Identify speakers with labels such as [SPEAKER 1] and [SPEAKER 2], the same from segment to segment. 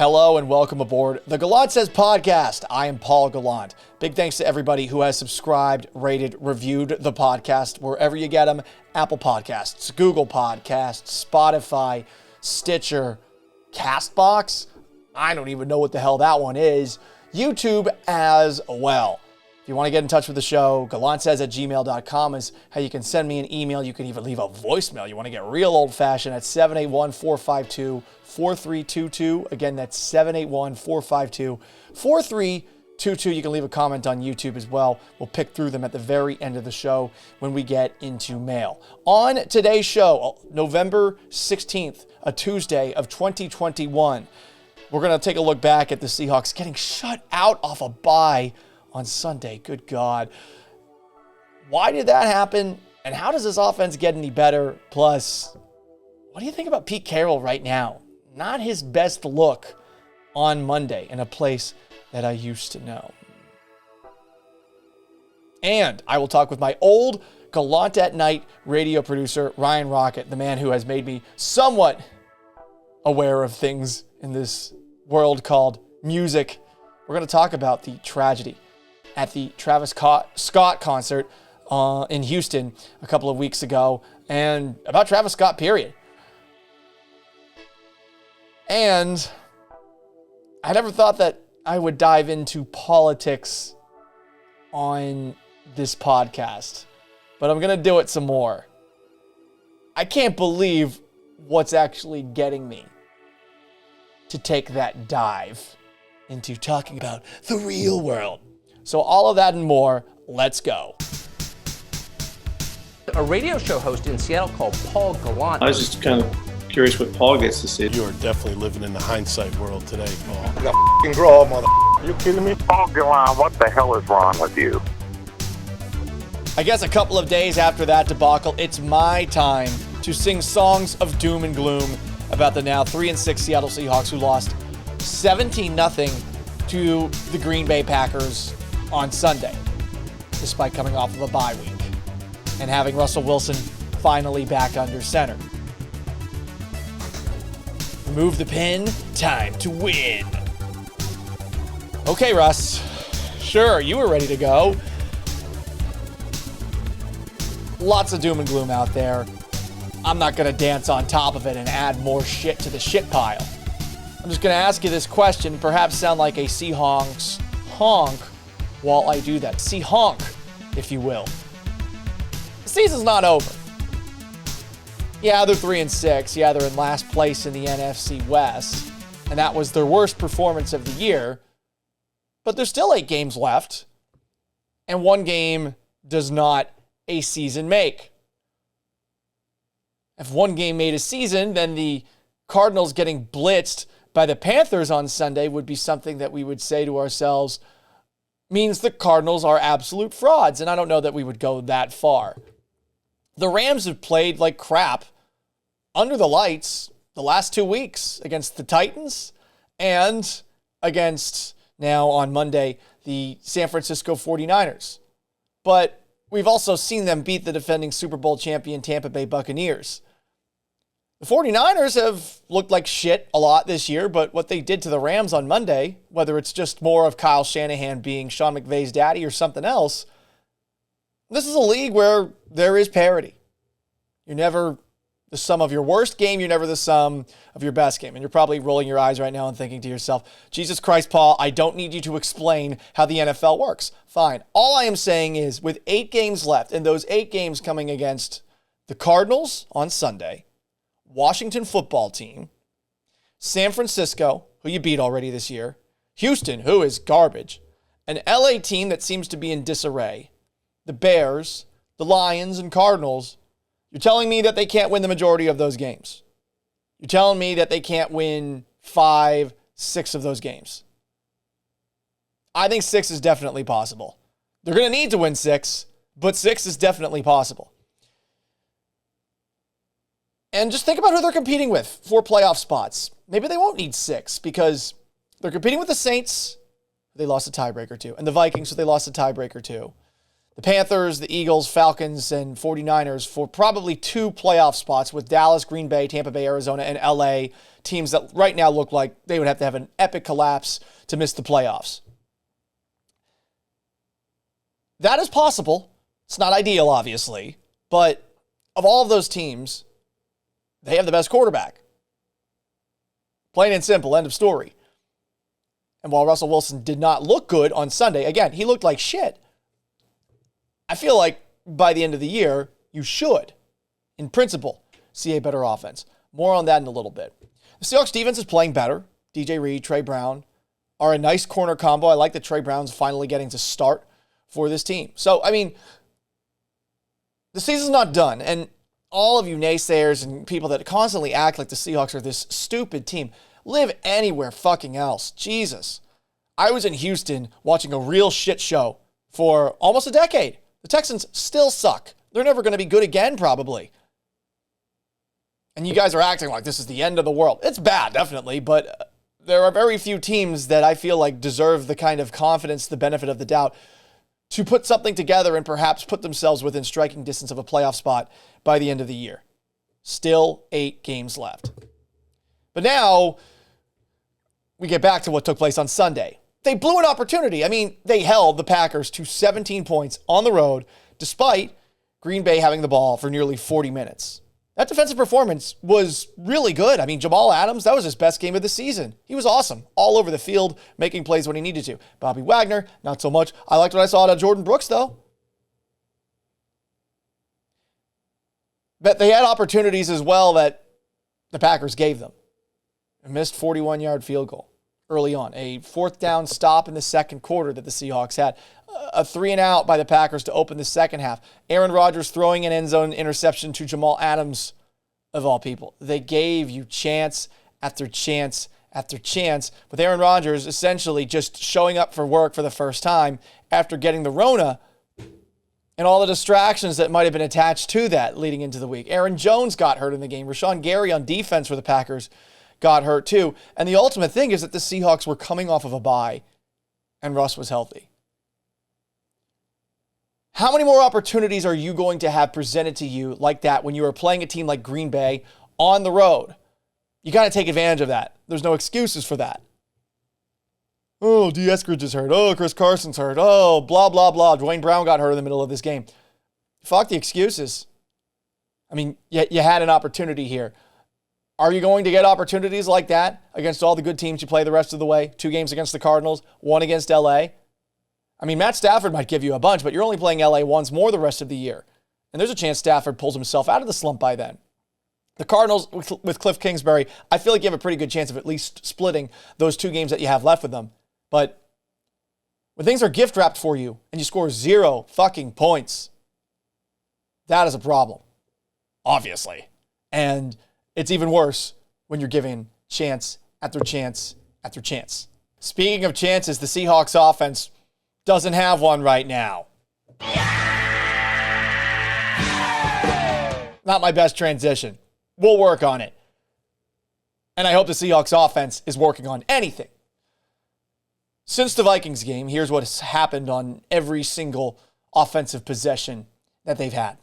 [SPEAKER 1] Hello and welcome aboard the Gallant Says podcast. I am Paul Gallant. Big thanks to everybody who has subscribed, rated, reviewed the podcast wherever you get them. Apple Podcasts, Google Podcasts, Spotify, Stitcher, Castbox. I don't even know what the hell that one is. YouTube as well. If you want to get in touch with the show, gallantsays@gmail.com is how you can send me an email. You can even leave a voicemail. You want to get real old-fashioned at 781-452-4322. Again, that's 781-452-4322. You can leave a comment on YouTube as well. We'll pick through them at the very end of the show when we get into mail. On today's show, November 16th, a Tuesday of 2021, we're going to take a look back at the Seahawks getting shut out off a bye on Sunday. Good God. Why did that happen? And how does this offense get any better? Plus, what do you think about Pete Carroll right now? Not his best look on Monday in a place that I used to know. And I will talk with my old Gallant at Night radio producer, Ryan Rockett, the man who has made me somewhat aware of things in this world called music. We're going to talk about the tragedy at the TravisScott concert in Houston a couple of weeks ago, and about Travis Scott, period. And I never thought that I would dive into politics on this podcast, but I'm going to do it some more. I can't believe what's actually getting me to take that dive into talking about the real world. So all of that and more, let's go.
[SPEAKER 2] A radio show host in Seattle called Paul Gallant.
[SPEAKER 3] I was just kind of curious what Paul gets to say.
[SPEAKER 4] You are definitely living in the hindsight world today, Paul.
[SPEAKER 5] You got f***ing grow, mother. Are you kidding me?
[SPEAKER 6] Paul Gallant, what the hell is wrong with you?
[SPEAKER 1] I guess a couple of days after that debacle, it's my time to sing songs of doom and gloom about the now 3-6 Seattle Seahawks who lost 17-0 to the Green Bay Packers on Sunday, despite coming off of a bye week and having Russell Wilson finally back under center. Remove the pin, time to win. Okay, Russ. Sure, you were ready to go. Lots of doom and gloom out there. I'm not going to dance on top of it and add more shit to the shit pile. I'm just going to ask you this question, perhaps sound like a Seahawks honk while I do that. Seahawk, if you will. The season's not over. Yeah, they're 3-6. Yeah, they're in last place in the NFC West, and that was their worst performance of the year. But there's still 8 games left, and 1 game does not a season make. If 1 game made a season, then the Cardinals getting blitzed by the Panthers on Sunday would be something that we would say to ourselves means the Cardinals are absolute frauds, and I don't know that we would go that far. The Rams have played like crap under the lights the last 2 weeks against the Titans and against, now on Monday, the San Francisco 49ers. But we've also seen them beat the defending Super Bowl champion Tampa Bay Buccaneers. The 49ers have looked like shit a lot this year, but what they did to the Rams on Monday, whether it's just more of Kyle Shanahan being Sean McVay's daddy or something else, this is a league where there is parity. You're never the sum of your worst game. You're never the sum of your best game. And you're probably rolling your eyes right now and thinking to yourself, Jesus Christ, Paul, I don't need you to explain how the NFL works. Fine. All I am saying is with 8 games left, and those 8 games coming against the Cardinals on Sunday, Washington football team, San Francisco, who you beat already this year, Houston, who is garbage, an LA team that seems to be in disarray, the Bears, the Lions, and Cardinals. You're telling me that they can't win the majority of those games. You're telling me that they can't win 5, 6 of those games. I think 6 is definitely possible. They're going to need to win 6, but 6 is definitely possible. And just think about who they're competing with for playoff spots. Maybe they won't need 6 because they're competing with the Saints, who they lost a tiebreaker to, and the Vikings, who they lost a tiebreaker to. the Panthers, the Eagles, Falcons, and 49ers for probably 2 playoff spots with Dallas, Green Bay, Tampa Bay, Arizona, and LA, teams that right now look like they would have to have an epic collapse to miss the playoffs. That is possible. It's not ideal, obviously, but of all of those teams, they have the best quarterback. Plain and simple, end of story. And while Russell Wilson did not look good on Sunday, again, he looked like shit. I feel like by the end of the year, you should, in principle, see a better offense. More on that in a little bit. The Seahawks defense is playing better. DJ Reed, Trey Brown are a nice corner combo. I like that Trey Brown's finally getting to start for this team. So, I mean, the season's not done. And all of you naysayers and people that constantly act like the Seahawks are this stupid team, live anywhere fucking else. Jesus. I was in Houston watching a real shit show for almost a decade. The Texans still suck. They're never going to be good again, probably. And you guys are acting like this is the end of the world. It's bad, definitely, but there are very few teams that I feel like deserve the kind of confidence, the benefit of the doubt, to put something together and perhaps put themselves within striking distance of a playoff spot by the end of the year. Still 8 games left. But now we get back to what took place on Sunday. They blew an opportunity. I mean, they held the Packers to 17 points on the road, despite Green Bay having the ball for nearly 40 minutes. That defensive performance was really good. I mean, Jamal Adams, that was his best game of the season. He was awesome, all over the field, making plays when he needed to. Bobby Wagner, not so much. I liked what I saw out of Jordan Brooks, though. But they had opportunities as well that the Packers gave them. A missed 41-yard field goal early on. A 4th down stop in the second quarter that the Seahawks had. A 3-and-out by the Packers to open the second half. Aaron Rodgers throwing an end zone interception to Jamal Adams, of all people. They gave you chance after chance after chance, with Aaron Rodgers essentially just showing up for work for the first time after getting the Rona and all the distractions that might have been attached to that leading into the week. Aaron Jones got hurt in the game. Rashawn Gary on defense for the Packers got hurt too. And the ultimate thing is that the Seahawks were coming off of a bye and Russ was healthy. How many more opportunities are you going to have presented to you like that when you are playing a team like Green Bay on the road? You got to take advantage of that. There's no excuses for that. Oh, D. Eskridge is hurt. Oh, Chris Carson's hurt. Oh, blah, blah, blah. Dwayne Brown got hurt in the middle of this game. Fuck the excuses. I mean, you had an opportunity here. Are you going to get opportunities like that against all the good teams you play the rest of the way? 2 games against the Cardinals, 1 against LA. I mean, Matt Stafford might give you a bunch, but you're only playing LA once more the rest of the year. And there's a chance Stafford pulls himself out of the slump by then. The Cardinals with Cliff Kingsbury, I feel like you have a pretty good chance of at least splitting those 2 games that you have left with them. But when things are gift wrapped for you and you score 0 fucking points, that is a problem, obviously. And it's even worse when you're given chance after chance after chance. Speaking of chances, the Seahawks offense doesn't have one right now. Not my best transition. We'll work on it. And I hope the Seahawks offense is working on anything. Since the Vikings game, here's what has happened on every single offensive possession that they've had.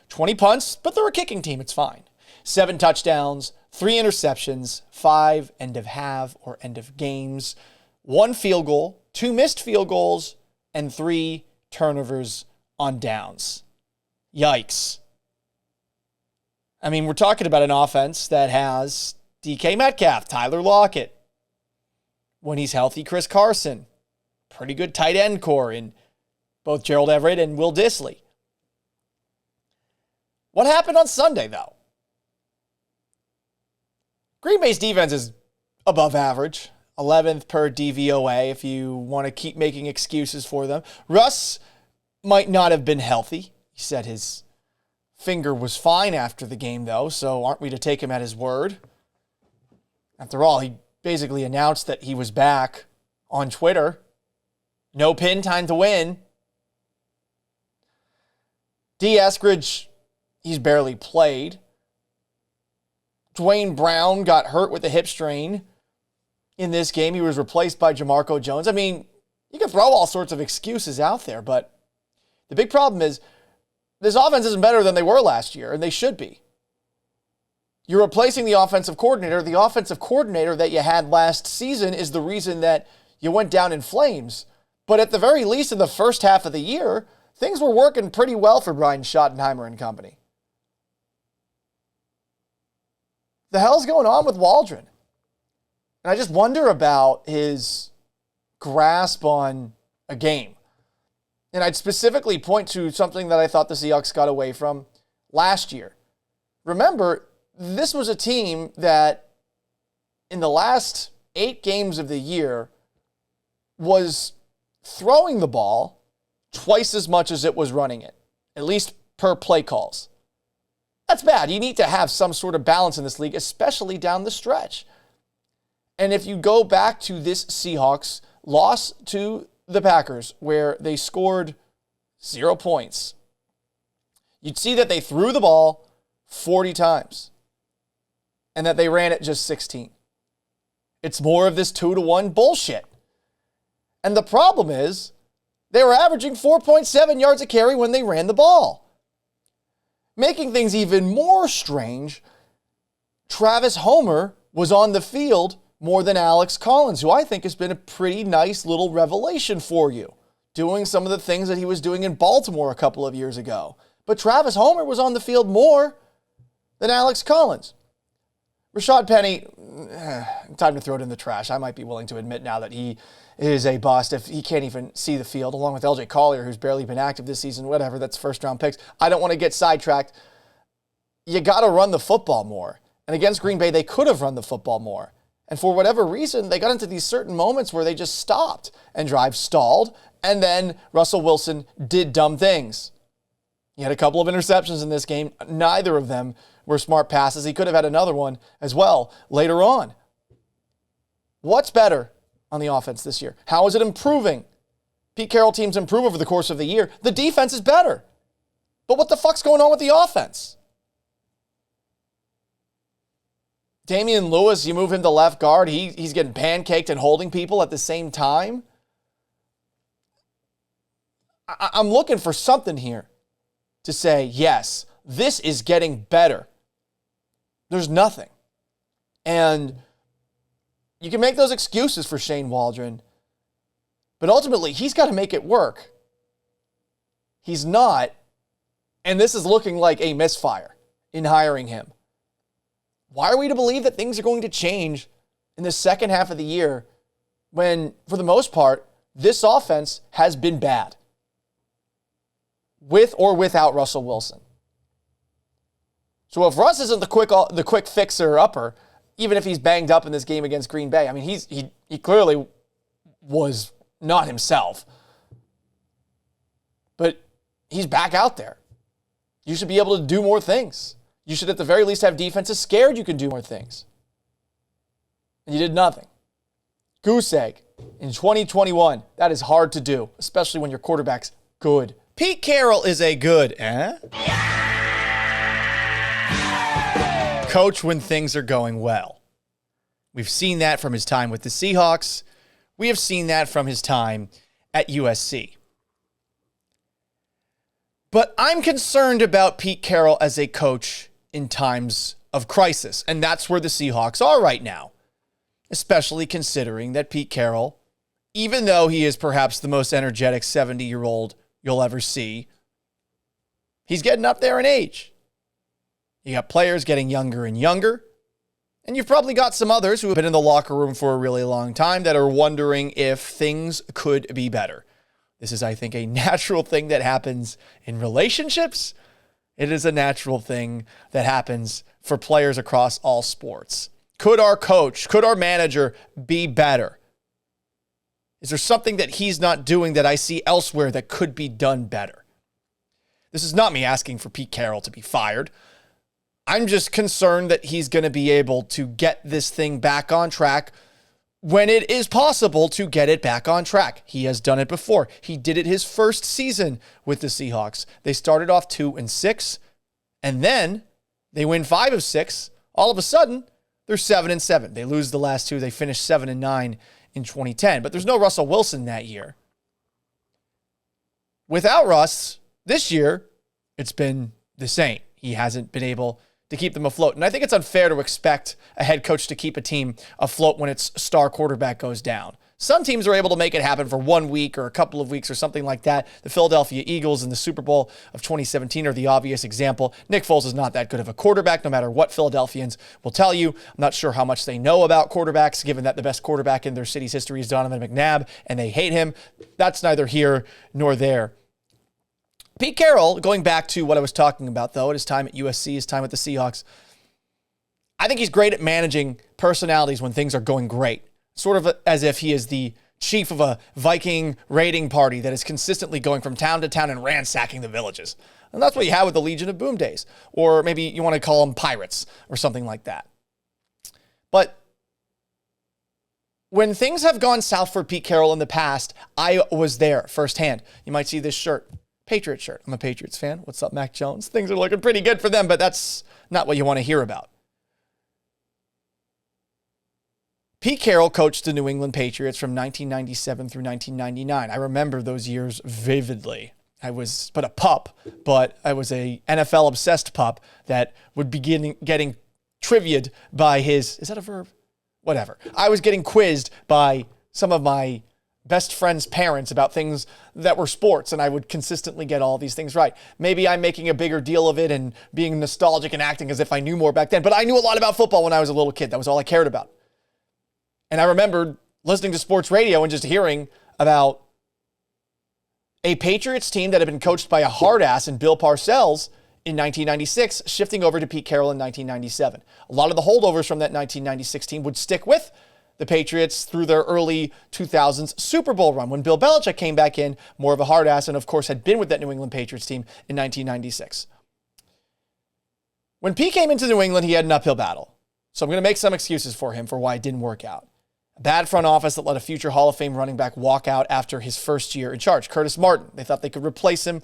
[SPEAKER 1] 20 punts, but they're a kicking team. It's fine. 7 touchdowns, 3 interceptions, 5 end of half or end of games, 1 field goal, 2 missed field goals, and 3 turnovers on downs. Yikes. I mean, we're talking about an offense that has DK Metcalf, Tyler Lockett. When he's healthy, Chris Carson. Pretty good tight end core in both Gerald Everett and Will Dissly. What happened on Sunday, though? Green Bay's defense is above average. 11th per DVOA if you want to keep making excuses for them. Russ might not have been healthy. He said his finger was fine after the game, though, so aren't we to take him at his word? After all, he basically announced that he was back on Twitter. No pin, time to win. D. Eskridge, he's barely played. Dwayne Brown got hurt with a hip strain in this game. He was replaced by Jamarco Jones. I mean, you can throw all sorts of excuses out there, but The big problem is this offense isn't better than they were last year, and they should be. You're replacing the offensive coordinator. The offensive coordinator that you had last season is the reason that you went down in flames. But at the very least, in the first half of the year, things were working pretty well for Brian Schottenheimer and company. The hell's going on with Waldron? And I just wonder about his grasp on a game. And I'd specifically point to something that I thought the Seahawks got away from last year. Remember, this was a team that in the last 8 games of the year was throwing the ball twice as much as it was running it, at least per play calls. That's bad. You need to have some sort of balance in this league, especially down the stretch. And if you go back to this Seahawks loss to the Packers, where they scored 0 points, you'd see that they threw the ball 40 times and that they ran it just 16. It's more of this 2-to-1 bullshit. And the problem is they were averaging 4.7 yards a carry when they ran the ball. Making things even more strange, Travis Homer was on the field more than Alex Collins, who I think has been a pretty nice little revelation for you, doing some of the things that he was doing in Baltimore a couple of years ago. But Travis Homer was on the field more than Alex Collins. Rashad Penny, time to throw it in the trash. I might be willing to admit now that he is a bust if he can't even see the field, along with LJ Collier, who's barely been active this season, whatever, that's first-round picks. I don't want to get sidetracked. You got to run the football more. And against Green Bay, they could have run the football more. And for whatever reason, they got into these certain moments where they just stopped and drive stalled, and then Russell Wilson did dumb things. He had a couple of interceptions in this game. Neither of them were smart passes. He could have had another one as well later on. What's better on the offense this year? How is it improving? Pete Carroll teams improve over the course of the year. The defense is better. But what the fuck's going on with the offense? Damian Lewis, you move him to left guard. He's getting pancaked and holding people at the same time. I'm looking for something here to say, yes, this is getting better. There's nothing. And you can make those excuses for Shane Waldron, but ultimately he's got to make it work. He's not, and this is looking like a misfire in hiring him. Why are we to believe that things are going to change in the second half of the year when, for the most part, this offense has been bad? With or without Russell Wilson. So if Russ isn't the quick fixer-upper, even if he's banged up in this game against Green Bay, I mean, he clearly was not himself. But he's back out there. You should be able to do more things. You should at the very least have defenses scared you can do more things. And you did nothing. Goose egg in 2021. That is hard to do, especially when your quarterback's good. Pete Carroll is a good, coach when things are going well. We've seen that from his time with the Seahawks. We have seen that from his time at USC. But I'm concerned about Pete Carroll as a coach in times of crisis, and that's where the Seahawks are right now, especially considering that Pete Carroll, even though he is perhaps the most energetic 70-year-old you'll ever see, he's getting up there in age. You got players getting younger and younger, and you've probably got some others who have been in the locker room for a really long time that are wondering if things could be better. This is, I think, a natural thing that happens in relationships. It is a natural thing that happens for players across all sports. Could our coach, could our manager be better? Is there something that he's not doing that I see elsewhere that could be done better? This is not me asking for Pete Carroll to be fired. I'm just concerned that he's going to be able to get this thing back on track when it is possible to get it back on track. He has done it before. He did it his first season with the Seahawks. They started off 2-6, and then they win 5 of 6. All of a sudden, they're 7-7. They lose the last 2. They finish 7-9 in 2010. But there's no Russell Wilson that year. without Russ, this year, it's been the same. He hasn't been able to keep them afloat. And I think it's unfair to expect a head coach to keep a team afloat when its star quarterback goes down. Some teams are able to make it happen for 1 week or a couple of weeks or something like that. The Philadelphia Eagles in the Super Bowl of 2017 are the obvious example. Nick Foles is not that good of a quarterback, no matter what Philadelphians will tell you. I'm not sure how much they know about quarterbacks, given that the best quarterback in their city's history is Donovan McNabb, and they hate him. That's neither here nor there. Pete Carroll, going back to what I was talking about, though, at his time at USC, his time with the Seahawks, I think he's great at managing personalities when things are going great. Sort of as if he is the chief of a Viking raiding party that is consistently going from town to town and ransacking the villages. And that's what you had with the Legion of Boom days. Or maybe you want to call them pirates or something like that. But when things have gone south for Pete Carroll in the past, I was there firsthand. You might see this shirt. Patriots shirt. I'm a Patriots fan. What's up, Mac Jones? Things are looking pretty good for them, but that's not what you want to hear about. Pete Carroll coached the New England Patriots from 1997 through 1999. I remember those years vividly. I was but a pup, but I was a NFL-obsessed pup that would be getting trivia'd by his... Is that a verb? Whatever. I was getting quizzed by some of my best friends' parents about things that were sports, and I would consistently get all these things right. Maybe I'm making a bigger deal of it and being nostalgic and acting as if I knew more back then, but I knew a lot about football when I was a little kid. That was all I cared about. And I remembered listening to sports radio and just hearing about a Patriots team that had been coached by a hard ass in Bill Parcells in 1996, shifting over to Pete Carroll in 1997. A lot of the holdovers from that 1996 team would stick with the Patriots through their early 2000s Super Bowl run when Bill Belichick came back in, more of a hard ass, and of course had been with that New England Patriots team in 1996. When Pete came into New England, he had an uphill battle. So I'm going to make some excuses for him for why it didn't work out. A bad front office that let a future Hall of Fame running back walk out after his first year in charge. Curtis Martin. They thought they could replace him.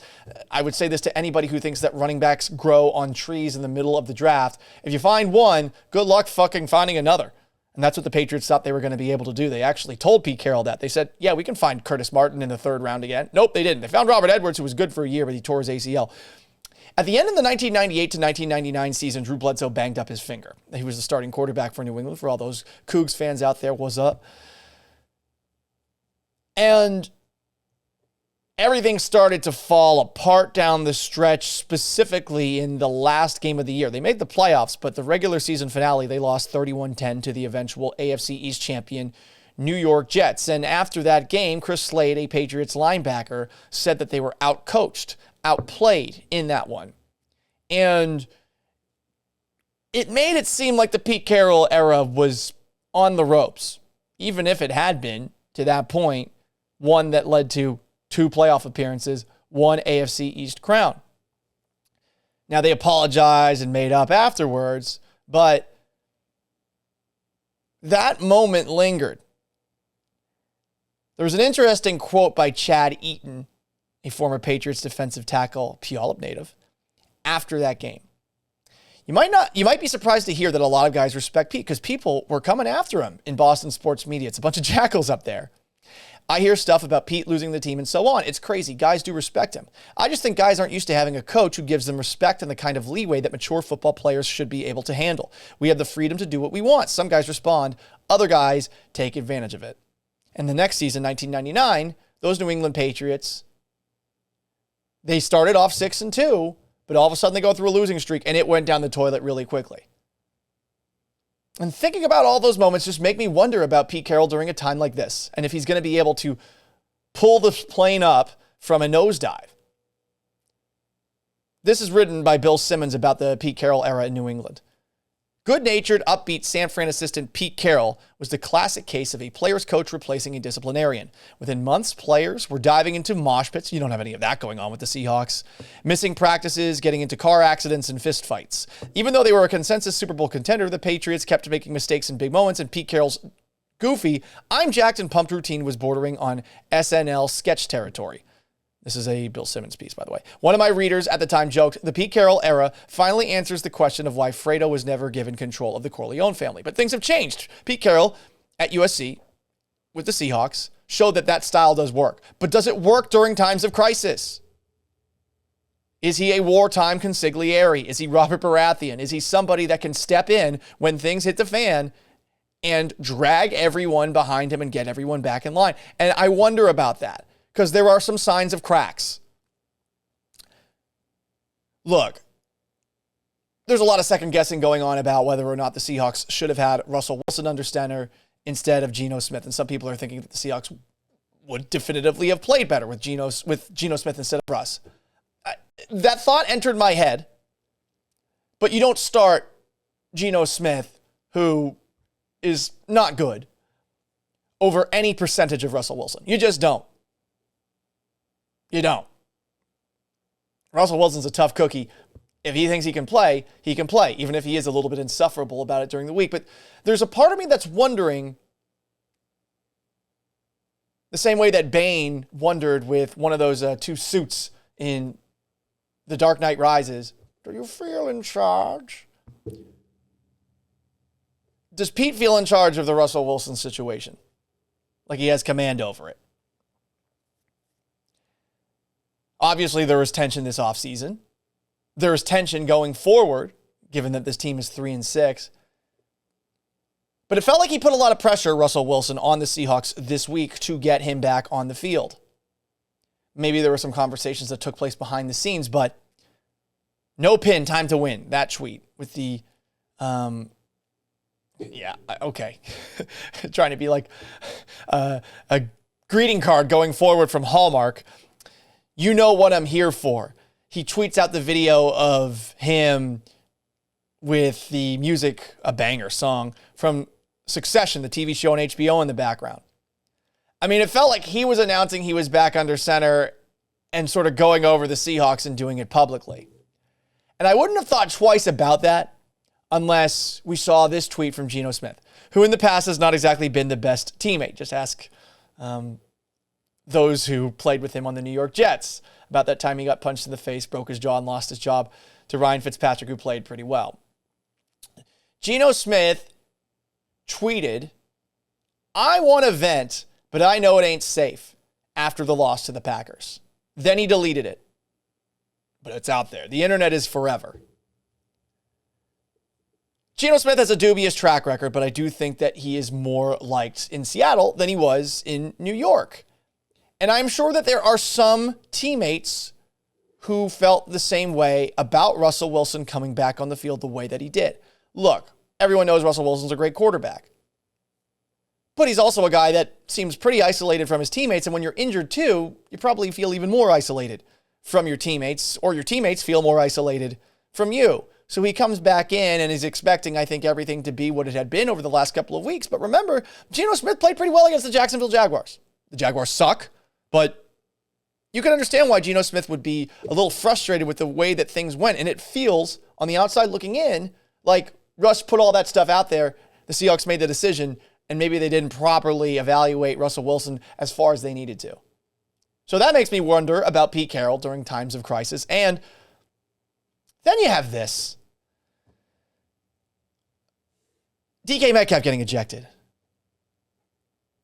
[SPEAKER 1] I would say this to anybody who thinks that running backs grow on trees in the middle of the draft. If you find one, good luck fucking finding another. And that's what the Patriots thought they were going to be able to do. They actually told Pete Carroll that. They said, yeah, we can find Curtis Martin in the third round again. Nope, they didn't. They found Robert Edwards, who was good for a year, but he tore his ACL. At the end of the 1998 to 1999 season, Drew Bledsoe banged up his finger. He was the starting quarterback for New England. For all those Cougs fans out there, what's up? And everything started to fall apart down the stretch, specifically in the last game of the year. They made the playoffs, but the regular season finale, they lost 31-10 to the eventual AFC East champion New York Jets. And after that game, Chris Slade, a Patriots linebacker, said that they were outcoached, outplayed in that one. And it made it seem like the Pete Carroll era was on the ropes, even if it had been, to that point, one that led to 2 playoff appearances, 1 AFC East crown. Now, they apologized and made up afterwards, but that moment lingered. There was an interesting quote by Chad Eaton, a former Patriots defensive tackle, Puyallup native, after that game. You might be surprised to hear that a lot of guys respect Pete because people were coming after him in Boston sports media. It's a bunch of jackals up there. I hear stuff about Pete losing the team and so on. It's crazy. Guys do respect him. I just think guys aren't used to having a coach who gives them respect and the kind of leeway that mature football players should be able to handle. We have the freedom to do what we want. Some guys respond. Other guys take advantage of it. And the next season, 1999, those New England Patriots, they started off 6-2, but all of a sudden they go through a losing streak and it went down the toilet really quickly. And thinking about all those moments just make me wonder about Pete Carroll during a time like this and if he's going to be able to pull the plane up from a nosedive. This is written by Bill Simmons about the Pete Carroll era in New England. Good-natured, upbeat San Fran assistant Pete Carroll was the classic case of a player's coach replacing a disciplinarian. Within months, players were diving into mosh pits. You don't have any of that going on with the Seahawks. Missing practices, getting into car accidents, and fistfights. Even though they were a consensus Super Bowl contender, the Patriots kept making mistakes in big moments, and Pete Carroll's goofy, I'm jacked and pumped routine was bordering on SNL sketch territory. This is a Bill Simmons piece, by the way. One of my readers at the time joked, the Pete Carroll era finally answers the question of why Fredo was never given control of the Corleone family. But things have changed. Pete Carroll at USC with the Seahawks showed that that style does work. But does it work during times of crisis? Is he a wartime consigliere? Is he Robert Baratheon? Is he somebody that can step in when things hit the fan and drag everyone behind him and get everyone back in line? And I wonder about that because there are some signs of cracks. Look, there's a lot of second guessing going on about whether or not the Seahawks should have had Russell Wilson under center instead of Geno Smith. And some people are thinking that the Seahawks would definitively have played better with Geno Smith instead of Russ. That thought entered my head, but you don't start Geno Smith, who is not good, over any percentage of Russell Wilson. You just don't. You don't. Russell Wilson's a tough cookie. If he thinks he can play, even if he is a little bit insufferable about it during the week. But there's a part of me that's wondering, the same way that Bane wondered with one of those two suits in The Dark Knight Rises, do you feel in charge? Does Pete feel in charge of the Russell Wilson situation? Like he has command over it? Obviously, there was tension this offseason. There is tension going forward, given that this team is 3-6. But it felt like he put a lot of pressure, Russell Wilson, on the Seahawks this week to get him back on the field. Maybe there were some conversations that took place behind the scenes, but no pin, time to win. That tweet with the, okay. Trying to be like a greeting card going forward from Hallmark. You know what I'm here for. He tweets out the video of him with the music, a banger song from Succession, the TV show on HBO in the background. I mean, it felt like he was announcing he was back under center and sort of going over the Seahawks and doing it publicly. And I wouldn't have thought twice about that unless we saw this tweet from Geno Smith, who in the past has not exactly been the best teammate. Just ask those who played with him on the New York Jets about that time he got punched in the face, broke his jaw, and lost his job to Ryan Fitzpatrick, who played pretty well. Geno Smith tweeted, "I want to vent, but I know it ain't safe," after the loss to the Packers. Then he deleted it. But it's out there. The internet is forever. Geno Smith has a dubious track record, but I do think that he is more liked in Seattle than he was in New York. And I'm sure that there are some teammates who felt the same way about Russell Wilson coming back on the field the way that he did. Look, everyone knows Russell Wilson's a great quarterback. But he's also a guy that seems pretty isolated from his teammates. And when you're injured too, you probably feel even more isolated from your teammates, or your teammates feel more isolated from you. So he comes back in and is expecting, I think, everything to be what it had been over the last couple of weeks. But remember, Geno Smith played pretty well against the Jacksonville Jaguars. The Jaguars suck, but you can understand why Geno Smith would be a little frustrated with the way that things went. And it feels, on the outside looking in, like Russ put all that stuff out there. The Seahawks made the decision, and maybe they didn't properly evaluate Russell Wilson as far as they needed to. So that makes me wonder about Pete Carroll during times of crisis. And then you have this. DK Metcalf getting ejected.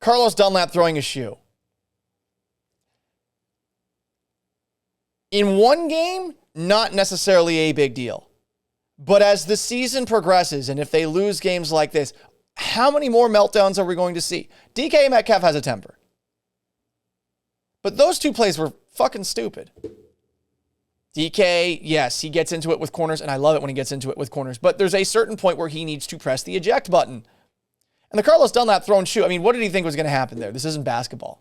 [SPEAKER 1] Carlos Dunlap throwing a shoe. In one game, not necessarily a big deal. But as the season progresses, and if they lose games like this, how many more meltdowns are we going to see? DK Metcalf has a temper. But those two plays were fucking stupid. DK, yes, he gets into it with corners, and I love it when he gets into it with corners, but there's a certain point where he needs to press the eject button. And the Carlos Dunlap thrown shoe, I mean, what did he think was going to happen there? This isn't basketball.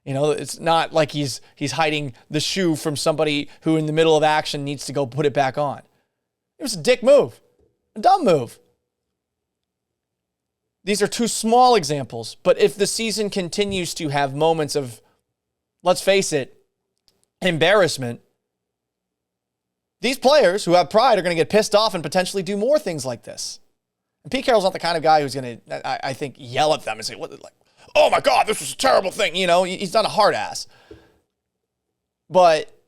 [SPEAKER 1] You know, it's not like he's hiding the shoe from somebody who in the middle of action needs to go put it back on. It was a dick move, a dumb move. These are two small examples, but if the season continues to have moments of, let's face it, embarrassment, these players who have pride are going to get pissed off and potentially do more things like this. And Pete Carroll's not the kind of guy who's going to, I think, yell at them and say, "What, like, oh my God, this was a terrible thing." You know, he's not a hard ass. But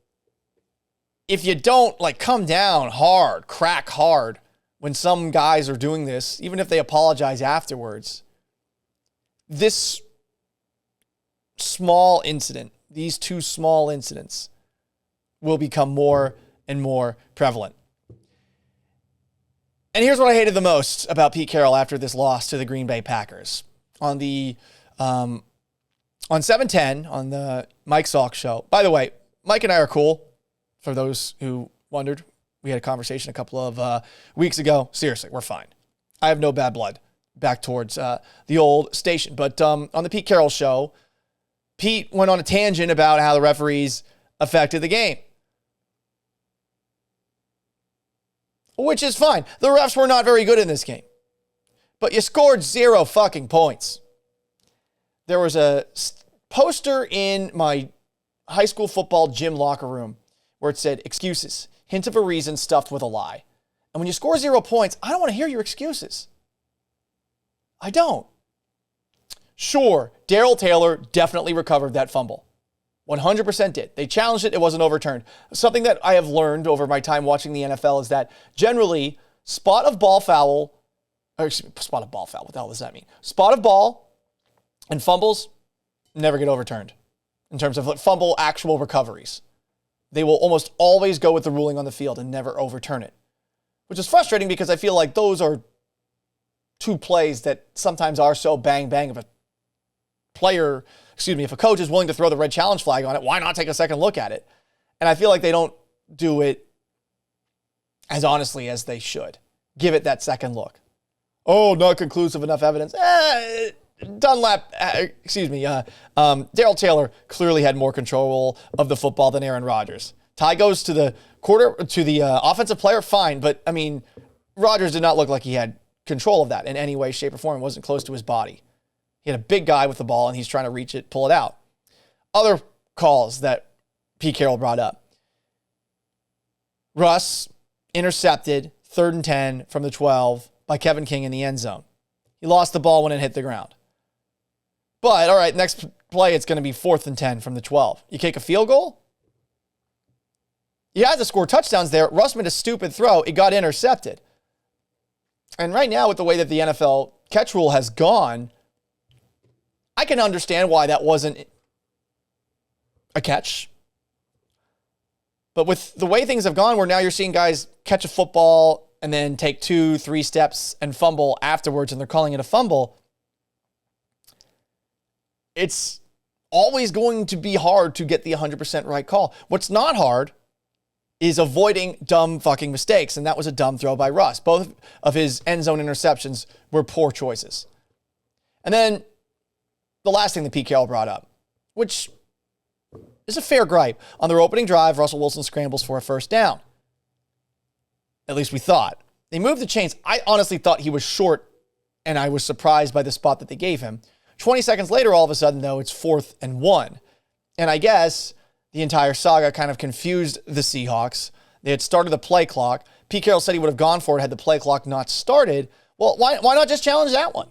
[SPEAKER 1] if you don't like come down hard, crack hard when some guys are doing this, even if they apologize afterwards, this small incident, these two small incidents will become more and more prevalent. And here's what I hated the most about Pete Carroll after this loss to the Green Bay Packers. On 710, on the Mike Salk show. By the way, Mike and I are cool. For those who wondered, we had a conversation a couple of weeks ago. Seriously, we're fine. I have no bad blood back towards the old station. But on the Pete Carroll show, Pete went on a tangent about how the referees affected the game. Which is fine. The refs were not very good in this game. But you scored 0 fucking points. There was a poster in my high school football gym locker room where it said, excuses, hint of a reason stuffed with a lie. And when you score 0 points, I don't want to hear your excuses. I don't. Sure, Darrell Taylor definitely recovered that fumble. 100% did. They challenged it. It wasn't overturned. Something that I have learned over my time watching the NFL is that generally spot of ball, what the hell does that mean? Spot of ball and fumbles never get overturned in terms of fumble actual recoveries. They will almost always go with the ruling on the field and never overturn it, which is frustrating because I feel like those are two plays that sometimes are so bang if a coach is willing to throw the red challenge flag on it, why not take a second look at it? And I feel like they don't do it as honestly as they should. Give it that second look. Oh, not conclusive enough evidence. Darrell Taylor clearly had more control of the football than Aaron Rodgers. Tie goes to the offensive player, fine, but I mean, Rodgers did not look like he had control of that in any way, shape, or form. It wasn't close to his body. He had a big guy with the ball, and he's trying to reach it, pull it out. Other calls that Pete Carroll brought up. Russ intercepted 3rd and 10 from the 12 by Kevin King in the end zone. He lost the ball when it hit the ground. But, all right, next play, it's going to be 4th and 10 from the 12. You kick a field goal? You had to score touchdowns there. Russ made a stupid throw. It got intercepted. And right now, with the way that the NFL catch rule has gone, I can understand why that wasn't a catch. But with the way things have gone, where now you're seeing guys catch a football and then take 2-3 steps and fumble afterwards, and they're calling it a fumble, it's always going to be hard to get the 100% right call. What's not hard is avoiding dumb fucking mistakes, and that was a dumb throw by Russ. Both of his end zone interceptions were poor choices. And then the last thing that Pete Carroll brought up, which is a fair gripe. On their opening drive, Russell Wilson scrambles for a first down. At least we thought. They moved the chains. I honestly thought he was short, and I was surprised by the spot that they gave him. 20 seconds later, all of a sudden, though, it's 4th and 1. And I guess the entire saga kind of confused the Seahawks. They had started the play clock. Pete Carroll said he would have gone for it had the play clock not started. Well, why not just challenge that one?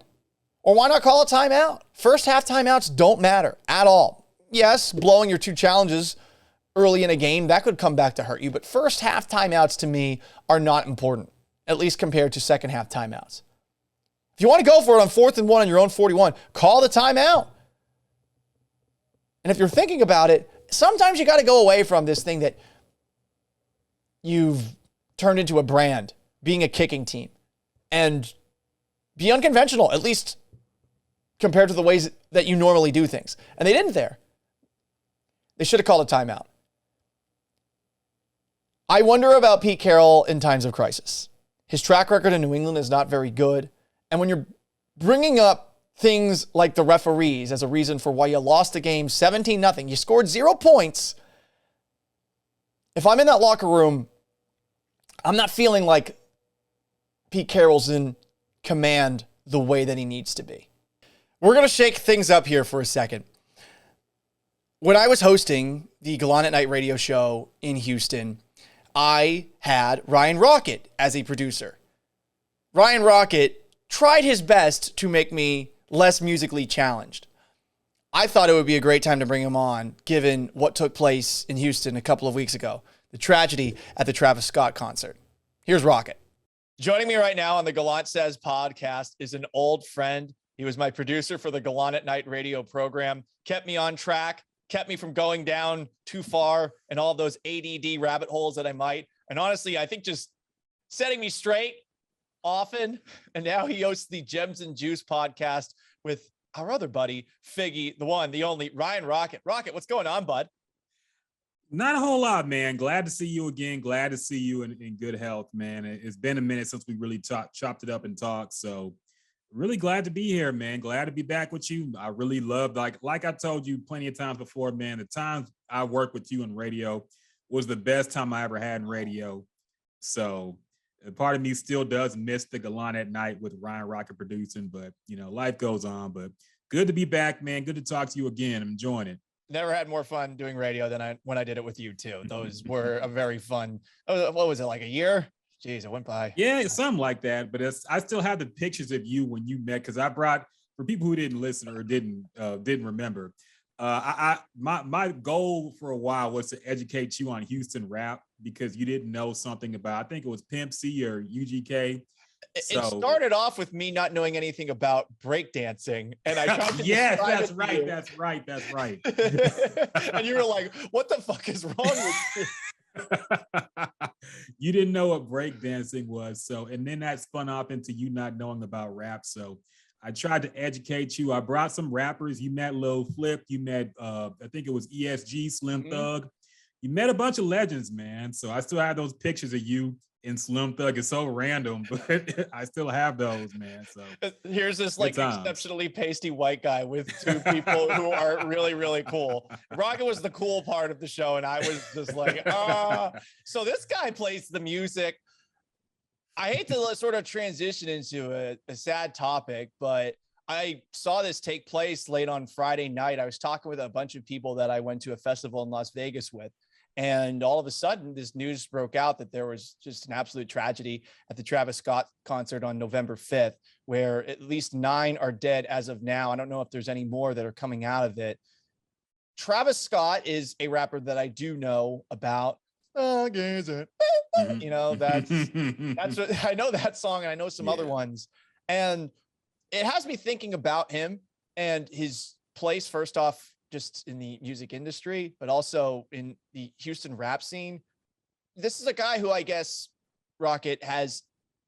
[SPEAKER 1] Or why not call a timeout? First half timeouts don't matter at all. Yes, blowing your 2 challenges early in a game, that could come back to hurt you. But first half timeouts to me are not important, at least compared to second half timeouts. If you want to go for it on 4th and 1 on your own 41, call the timeout. And if you're thinking about it, sometimes you got to go away from this thing that you've turned into a brand, being a kicking team, and be unconventional, at least compared to the ways that you normally do things. And they didn't there. They should have called a timeout. I wonder about Pete Carroll in times of crisis. His track record in New England is not very good. And when you're bringing up things like the referees as a reason for why you lost the game 17-0, you scored 0 points. If I'm in that locker room, I'm not feeling like Pete Carroll's in command the way that he needs to be. We're going to shake things up here for a second. When I was hosting the Gallant at Night radio show in Houston, I had Ryan Rockett as a producer. Ryan Rockett tried his best to make me less musically challenged. I thought it would be a great time to bring him on, given what took place in Houston a couple of weeks ago, the tragedy at the TravisScott concert. Here's Rockett. Joining me right now on the Gallant Says podcast is an old friend He was my producer for the Gallant at Night radio program, kept me on track, kept me from going down too far and all those ADD rabbit holes that I might. And honestly, I think just setting me straight often. And now he hosts the Gems and Juice podcast with our other buddy, Figgy, the one, the only, Ryan Rockett. Rockett, what's going on, bud?
[SPEAKER 7] Not a whole lot, man. Glad to see you again. Glad to see you in good health, man. It's been a minute since we really chopped it up and talked. So really glad to be here, man. Glad to be back with you. I really loved, like I told you plenty of times before, man, the times I worked with you in radio was the best time I ever had in radio. So a part of me still does miss the Gallant at Night with Ryan Rockett producing, but, life goes on. But good to be back, man. Good to talk to you again. I'm enjoying it.
[SPEAKER 1] Never had more fun doing radio than when I did it with you too. Those were a very fun. What was it, like a year? Jeez, it went by.
[SPEAKER 7] Yeah, something like that. But I still have the pictures of you when you met, because I brought, for people who didn't listen or didn't remember, my goal for a while was to educate you on Houston rap, because you didn't know something about, I think it was Pimp C or UGK.
[SPEAKER 1] It started off with me not knowing anything about breakdancing, and I tried to
[SPEAKER 7] yes, that's right.
[SPEAKER 1] And you were like, "What the fuck is wrong with you?"
[SPEAKER 7] You didn't know what breakdancing was, and then that spun off into you not knowing about rap. So I tried to educate you. I brought some rappers. You met Lil Flip. You met, I think it was ESG, Slim Thug. You met a bunch of legends, man. So I still have those pictures of you in Slim Thug. It's so random, but I still have those, man. So
[SPEAKER 1] here's this exceptionally pasty white guy with two people who are really, really cool. Rockett was the cool part of the show, and I was just like, So this guy plays the music. I hate to sort of transition into a sad topic, but I saw this take place late on Friday night. I was talking with a bunch of people that I went to a festival in Las Vegas with. And all of a sudden, this news broke out that there was just an absolute tragedy at the TravisScott concert on November 5th, where at least 9 are dead as of now. I don't know if there's any more that are coming out of it. TravisScott is a rapper that I do know about. That's what I know, that song, and I know some other ones. And it has me thinking about him and his place, first off, just in the music industry, but also in the Houston rap scene. This is a guy who, I guess, Rockett has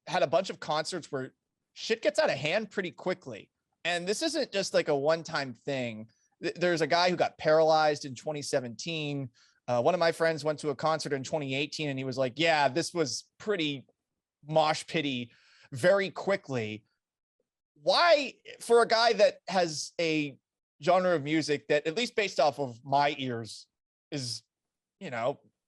[SPEAKER 1] had a bunch of concerts where shit gets out of hand pretty quickly. And this isn't just like a one-time thing. There's a guy who got paralyzed in 2017. One of my friends went to a concert in 2018, and he was like, yeah, this was pretty mosh pitty very quickly. Why, for a guy that has a genre of music that, at least based off of my ears, is,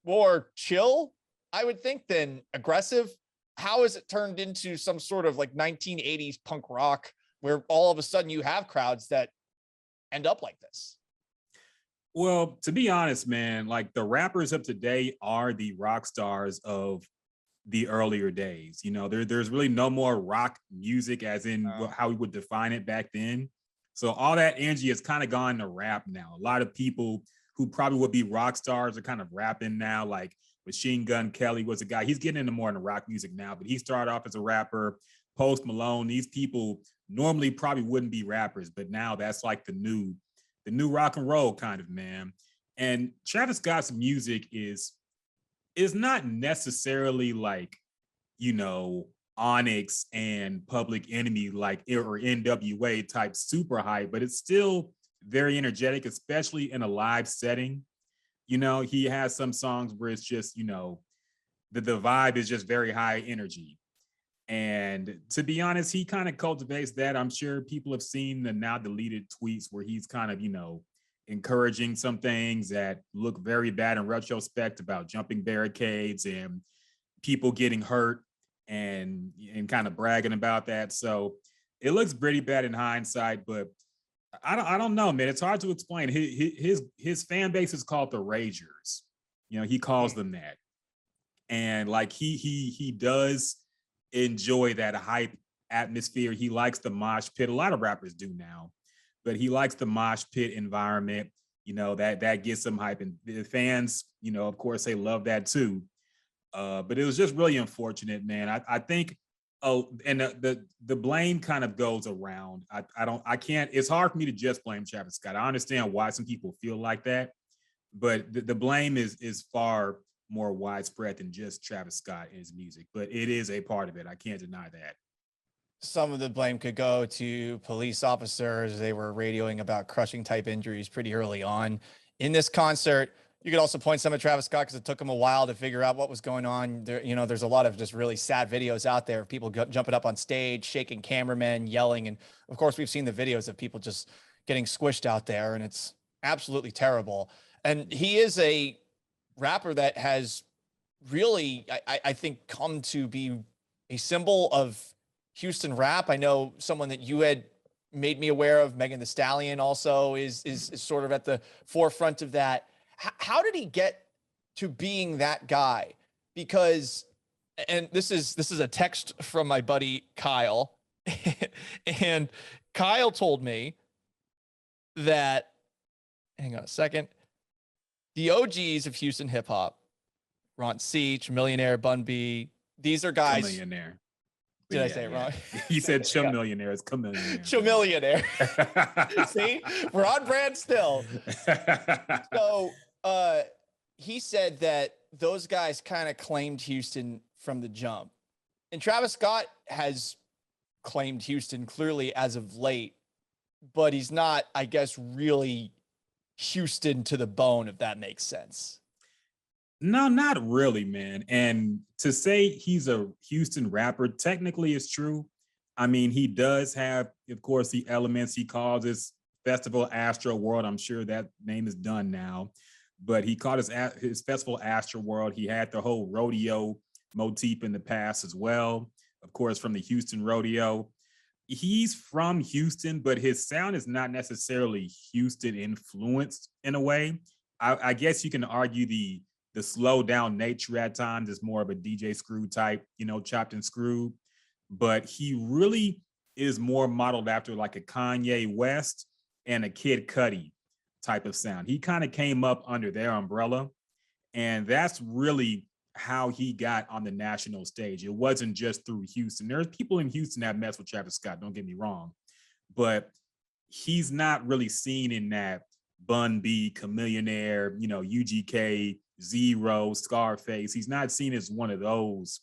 [SPEAKER 1] more chill, I would think, than aggressive, how has it turned into some sort of like 1980s punk rock where all of a sudden you have crowds that end up like this?
[SPEAKER 7] Well, to be honest, man, like the rappers of today are the rock stars of the earlier days. There's really no more rock music as in how we would define it back then. So all that energy has kind of gone to rap now. A lot of people who probably would be rock stars are kind of rapping now. Like Machine Gun Kelly was a guy. He's getting into more into rock music now, but he started off as a rapper. Post Malone. These people normally probably wouldn't be rappers, but now that's like the new rock and roll kind of, man. And Travis Scott's music is not necessarily like, Onyx and Public Enemy, like, or NWA type super hype, but it's still very energetic, especially in a live setting. He has some songs where it's just, the vibe is just very high energy. And to be honest, he kind of cultivates that. I'm sure people have seen the now deleted tweets where he's kind of, encouraging some things that look very bad in retrospect about jumping barricades and people getting hurt, and kind of bragging about that. So it looks pretty bad in hindsight, but I don't know, man. It's hard to explain. His fan base is called the Ragers. He calls them that. And like he does enjoy that hype atmosphere. He likes the mosh pit. A lot of rappers do now, but he likes the mosh pit environment. That gets some hype, and the fans, of course, they love that too. But it was just really unfortunate, man. I think Oh, and the blame kind of goes around. I can't. It's hard for me to just blame Travis Scott. I understand why some people feel like that, but the blame is far more widespread than just Travis Scott and his music. But it is a part of it. I can't deny that.
[SPEAKER 1] Some of the blame could go to police officers. They were radioing about crushing type injuries pretty early on in this concert. You could also point some at Travis Scott because it took him a while to figure out what was going on. There, there's a lot of just really sad videos out there of people jumping up on stage, shaking cameramen, yelling. And of course, we've seen the videos of people just getting squished out there, and it's absolutely terrible. And he is a rapper that has really, I think, come to be a symbol of Houston rap. I know someone that you had made me aware of, Megan Thee Stallion, also is sort of at the forefront of that. How did he get to being that guy? Because, and this is a text from my buddy Kyle, and Kyle told me that, hang on a second, the OGs of Houston hip hop, Ron Seach, Millionaire, Bun B, these are guys.
[SPEAKER 7] Millionaire.
[SPEAKER 1] Did I say it wrong?
[SPEAKER 7] He said Chamillionaire. It's Chamillionaire.
[SPEAKER 1] Chamillionaire. See, we're on brand still. So he said that those guys kind of claimed Houston from the jump. And Travis Scott has claimed Houston clearly as of late, but he's not, I guess, really Houston to the bone, if that makes sense.
[SPEAKER 7] No, not really, man. And to say he's a Houston rapper technically is true. I mean, he does have, of course, the elements. He calls his festival Astroworld. I'm sure that name is done now. But he called his festival Astroworld. He had the whole rodeo motif in the past as well, of course, from the Houston rodeo. He's from Houston, but his sound is not necessarily Houston influenced in a way. I guess you can argue the slow down nature at times is more of a DJ Screw type, chopped and screwed. But he really is more modeled after like a Kanye West and a Kid Cudi type of sound. He kind of came up under their umbrella, and that's really how he got on the national stage. It wasn't just through Houston. There's people in Houston that mess with Travis Scott, don't get me wrong, but he's not really seen in that Bun B, Chamillionaire, UGK, Zero, Scarface. He's not seen as one of those,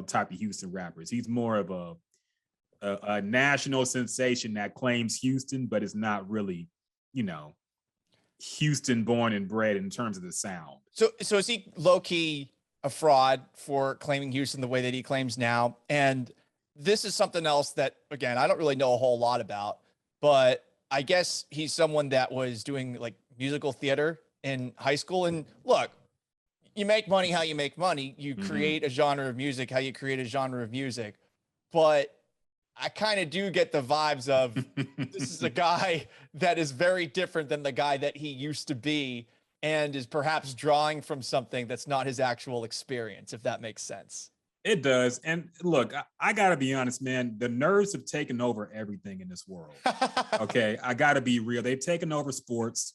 [SPEAKER 7] type of Houston rappers. He's more of a national sensation that claims Houston, but is not really, Houston born and bred in terms of the sound.
[SPEAKER 1] So is he low key a fraud for claiming Houston the way that he claims now? And this is something else that, again, I don't really know a whole lot about, but I guess he's someone that was doing like musical theater in high school. And look, you make money how you make money. You create a genre of music how you create a genre of music. But I kind of do get the vibes of this is a guy that is very different than the guy that he used to be, and is perhaps drawing from something that's not his actual experience, if that makes sense.
[SPEAKER 7] It does. And look, I got to be honest, man, the nerds have taken over everything in this world. Okay, I got to be real. They've taken over sports.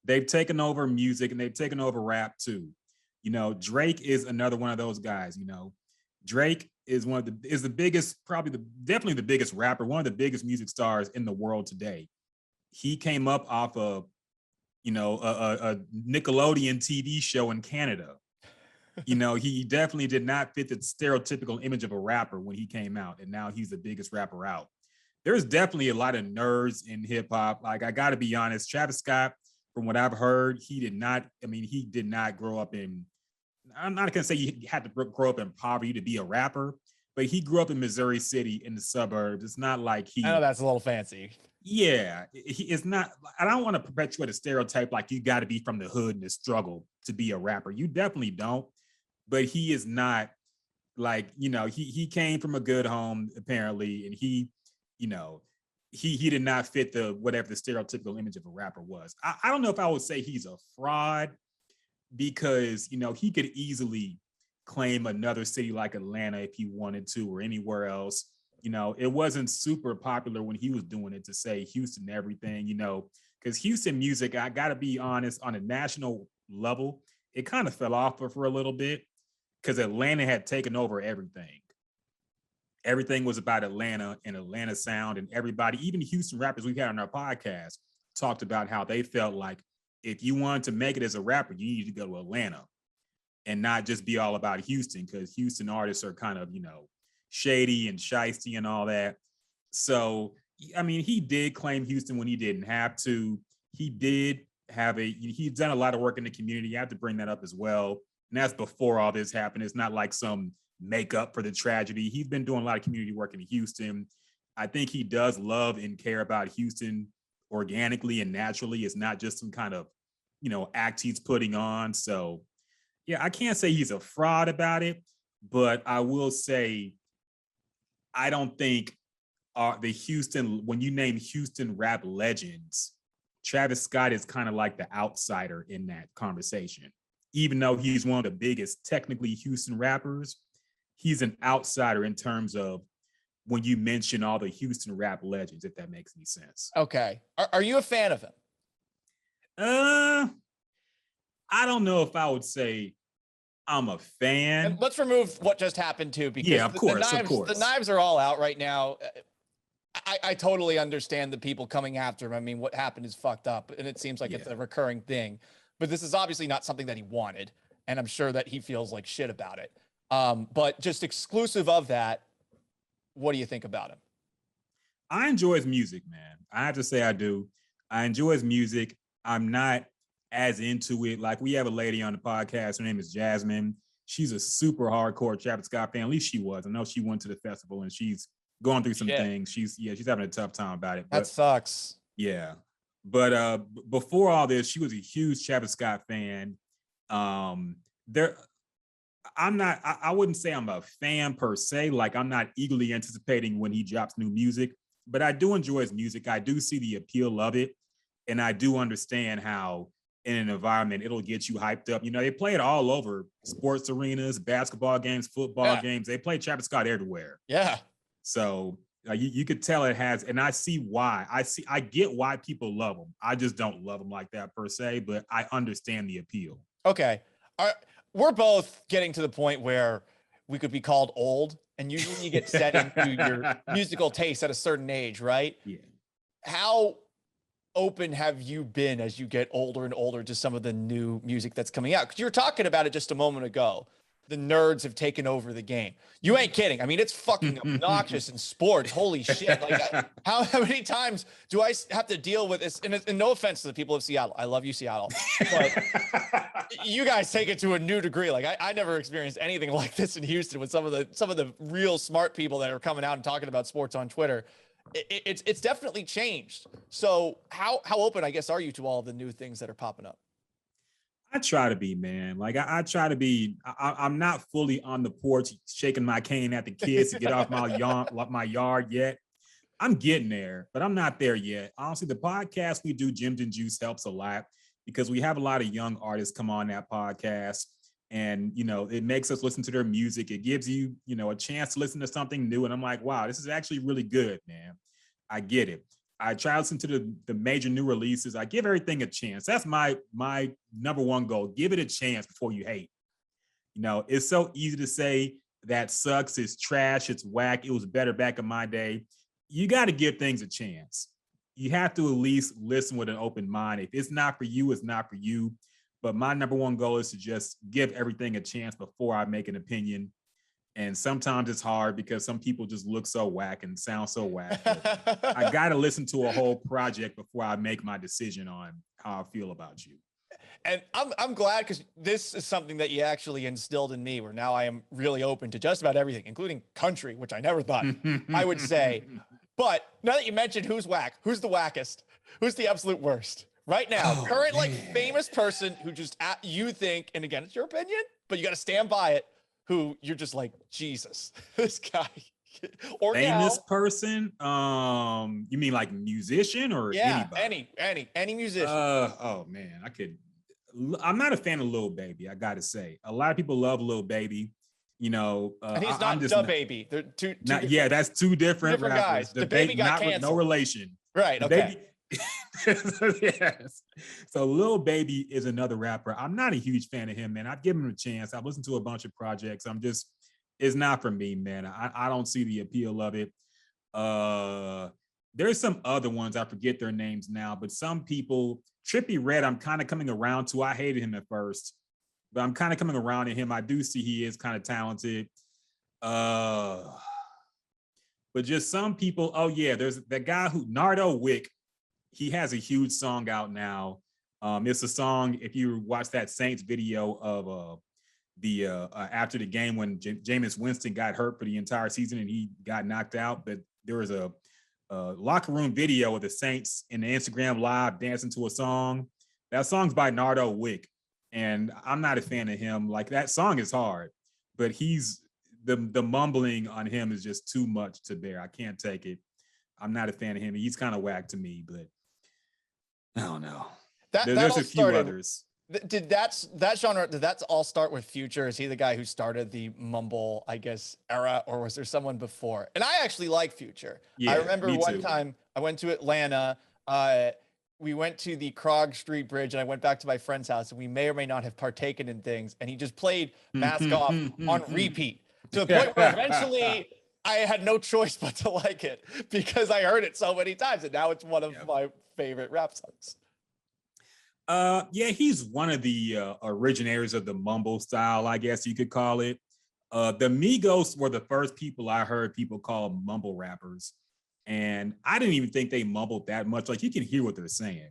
[SPEAKER 7] They've taken over music, and they've taken over rap too. Drake is another one of those guys. Drake is the biggest, definitely the biggest rapper, one of the biggest music stars in the world today. He came up off of, a Nickelodeon TV show in Canada. He definitely did not fit the stereotypical image of a rapper when he came out, and now he's the biggest rapper out. There's definitely a lot of nerds in hip hop. Like, I got to be honest, Travis Scott, from what I've heard, he did not grow up in, I'm not going to say he had to grow up in poverty to be a rapper, but he grew up in Missouri City in the suburbs. It's not like
[SPEAKER 1] I know that's a little fancy.
[SPEAKER 7] Yeah, it's not. I don't want to perpetuate a stereotype like you got to be from the hood and the struggle to be a rapper. You definitely don't. But he is not like, he came from a good home apparently, and he did not fit whatever the stereotypical image of a rapper was. I don't know if I would say he's a fraud, because he could easily claim another city like Atlanta if he wanted to, or anywhere else. It wasn't super popular when he was doing it to say Houston everything, because Houston music, I gotta be honest, on a national level, it kind of fell off for a little bit because Atlanta had taken over everything. everything was about Atlanta and Atlanta sound, and everybody, even Houston rappers we've had on our podcast, talked about how they felt like if you wanted to make it as a rapper, you needed to go to Atlanta and not just be all about Houston, because Houston artists are kind of, shady and shisty and all that. So, I mean, he did claim Houston when he didn't have to. He did he's done a lot of work in the community. You have to bring that up as well. And that's before all this happened. It's not like some makeup for the tragedy. He's been doing a lot of community work in Houston. I think he does love and care about Houston organically and naturally. It's not just some kind of, act he's putting on. So yeah, I can't say he's a fraud about it, but I will say, I don't think when you name Houston rap legends, TravisScott is kind of like the outsider in that conversation. Even though he's one of the biggest technically Houston rappers, he's an outsider in terms of when you mention all the Houston rap legends, if that makes any sense.
[SPEAKER 1] Okay. Are you a fan of him?
[SPEAKER 7] I don't know if I would say I'm a fan.
[SPEAKER 1] And let's remove what just happened too, because
[SPEAKER 7] of course.
[SPEAKER 1] The knives are all out right now. I totally understand the people coming after him. I mean, what happened is fucked up, and it seems like it's a recurring thing. But this is obviously not something that he wanted, and I'm sure that he feels like shit about it. But just exclusive of that, what do you think about him?
[SPEAKER 7] I enjoy his music, man. I have to say I do. I enjoy his music. I'm not as into it. Like, we have a lady on the podcast. Her name is Jasmine. She's a super hardcore TravisScott fan. At least she was. I know she went to the festival and she's going through some things. She's having a tough time about it.
[SPEAKER 1] That sucks.
[SPEAKER 7] Yeah. But before all this, she was a huge TravisScott fan. I wouldn't say I'm a fan per se. Like, I'm not eagerly anticipating when he drops new music, but I do enjoy his music. I do see the appeal of it. And I do understand how in an environment, it'll get you hyped up. They play it all over sports arenas, basketball games, football games. They play TravisScott everywhere.
[SPEAKER 1] Yeah.
[SPEAKER 7] So you could tell it has, and I see why. I get why people love him. I just don't love him like that per se, but I understand the appeal.
[SPEAKER 1] Okay. We're both getting to the point where we could be called old, and usually you get set into your musical taste at a certain age, right?
[SPEAKER 7] Yeah.
[SPEAKER 1] How open have you been as you get older and older to some of the new music that's coming out? Because you were talking about it just a moment ago. The nerds have taken over the game. You ain't kidding. I mean, it's fucking obnoxious in sports. Holy shit. Like, how many times do I have to deal with this? And no offense to the people of Seattle. I love you, Seattle. But you guys take it to a new degree. Like, I never experienced anything like this in Houston with some of the real smart people that are coming out and talking about sports on Twitter. It's definitely changed. So how open, I guess, are you to all of the new things that are popping up?
[SPEAKER 7] I try to be, man. Like, I try to be. I'm not fully on the porch shaking my cane at the kids to get off my yard yet. I'm getting there, but I'm not there yet. Honestly, the podcast we do, Gyms and Juice, helps a lot because we have a lot of young artists come on that podcast, and it makes us listen to their music. It gives you, a chance to listen to something new, and I'm like, wow, this is actually really good, man. I get it. I try to listen to the major new releases. I give everything a chance. That's my number one goal. Give it a chance before you hate. It's so easy to say that sucks, it's trash, it's whack, it was better back in my day. You got to give things a chance. You have to at least listen with an open mind. If it's not for you, it's not for you. But my number one goal is to just give everything a chance before I make an opinion. And sometimes it's hard because some people just look so whack and sound so whack. I got to listen to a whole project before I make my decision on how I feel about you.
[SPEAKER 1] And I'm glad, because this is something that you actually instilled in me, where now I am really open to just about everything, including country, which I never thought I would say. But now that you mentioned who's whack, who's the wackest, who's the absolute worst right now, current famous person who just you think, and again, it's your opinion, but you got to stand by it, who you're just like, Jesus, this guy. Or
[SPEAKER 7] famous
[SPEAKER 1] now,
[SPEAKER 7] person? You mean like musician or anybody?
[SPEAKER 1] Any musician.
[SPEAKER 7] Oh man, I'm not a fan of Lil Baby, I gotta say. A lot of people love Lil Baby.
[SPEAKER 1] And he's not the Baby. They're two
[SPEAKER 7] yeah, that's two different
[SPEAKER 1] guys. The Baby got canceled.
[SPEAKER 7] No relation.
[SPEAKER 1] Right. Okay.
[SPEAKER 7] Yes. So Lil Baby is another rapper. I'm not a huge fan of him, man. I've given him a chance. I've listened to a bunch of projects. It's not for me, man. I don't see the appeal of it. There's some other ones, I forget their names now, but some people, Trippie Redd, I'm kind of coming around to. I hated him at first, but I'm kind of coming around to him. I do see he is kind of talented. But just some people, oh yeah, there's that guy who, Nardo Wick, he has a huge song out now. It's a song, if you watch that Saints video of after the game when Jameis Winston got hurt for the entire season and he got knocked out, but there was a locker room video of the Saints in the Instagram live dancing to a song. That song's by Nardo Wick, and I'm not a fan of him. Like, that song is hard, but he's the mumbling on him is just too much to bear. I can't take it. I'm not a fan of him. He's kind of whack to me, but I don't know. There's a few others.
[SPEAKER 1] Did that genre, did that all start with Future? Is he the guy who started the mumble, I guess, era, or was there someone before? And I actually like Future.
[SPEAKER 7] Yeah,
[SPEAKER 1] I remember one
[SPEAKER 7] too.
[SPEAKER 1] time I went to Atlanta. We went to the Krog Street Bridge, and I went back to my friend's house, and we may or may not have partaken in things. And he just played Mask Off on repeat to the point where eventually I had no choice but to like it because I heard it so many times, and now it's one of my favorite rap songs.
[SPEAKER 7] Yeah, he's one of the originators of the mumble style, I guess you could call it. The Migos were the first people I heard people call mumble rappers. And I didn't even think they mumbled that much. Like, you can hear what they're saying,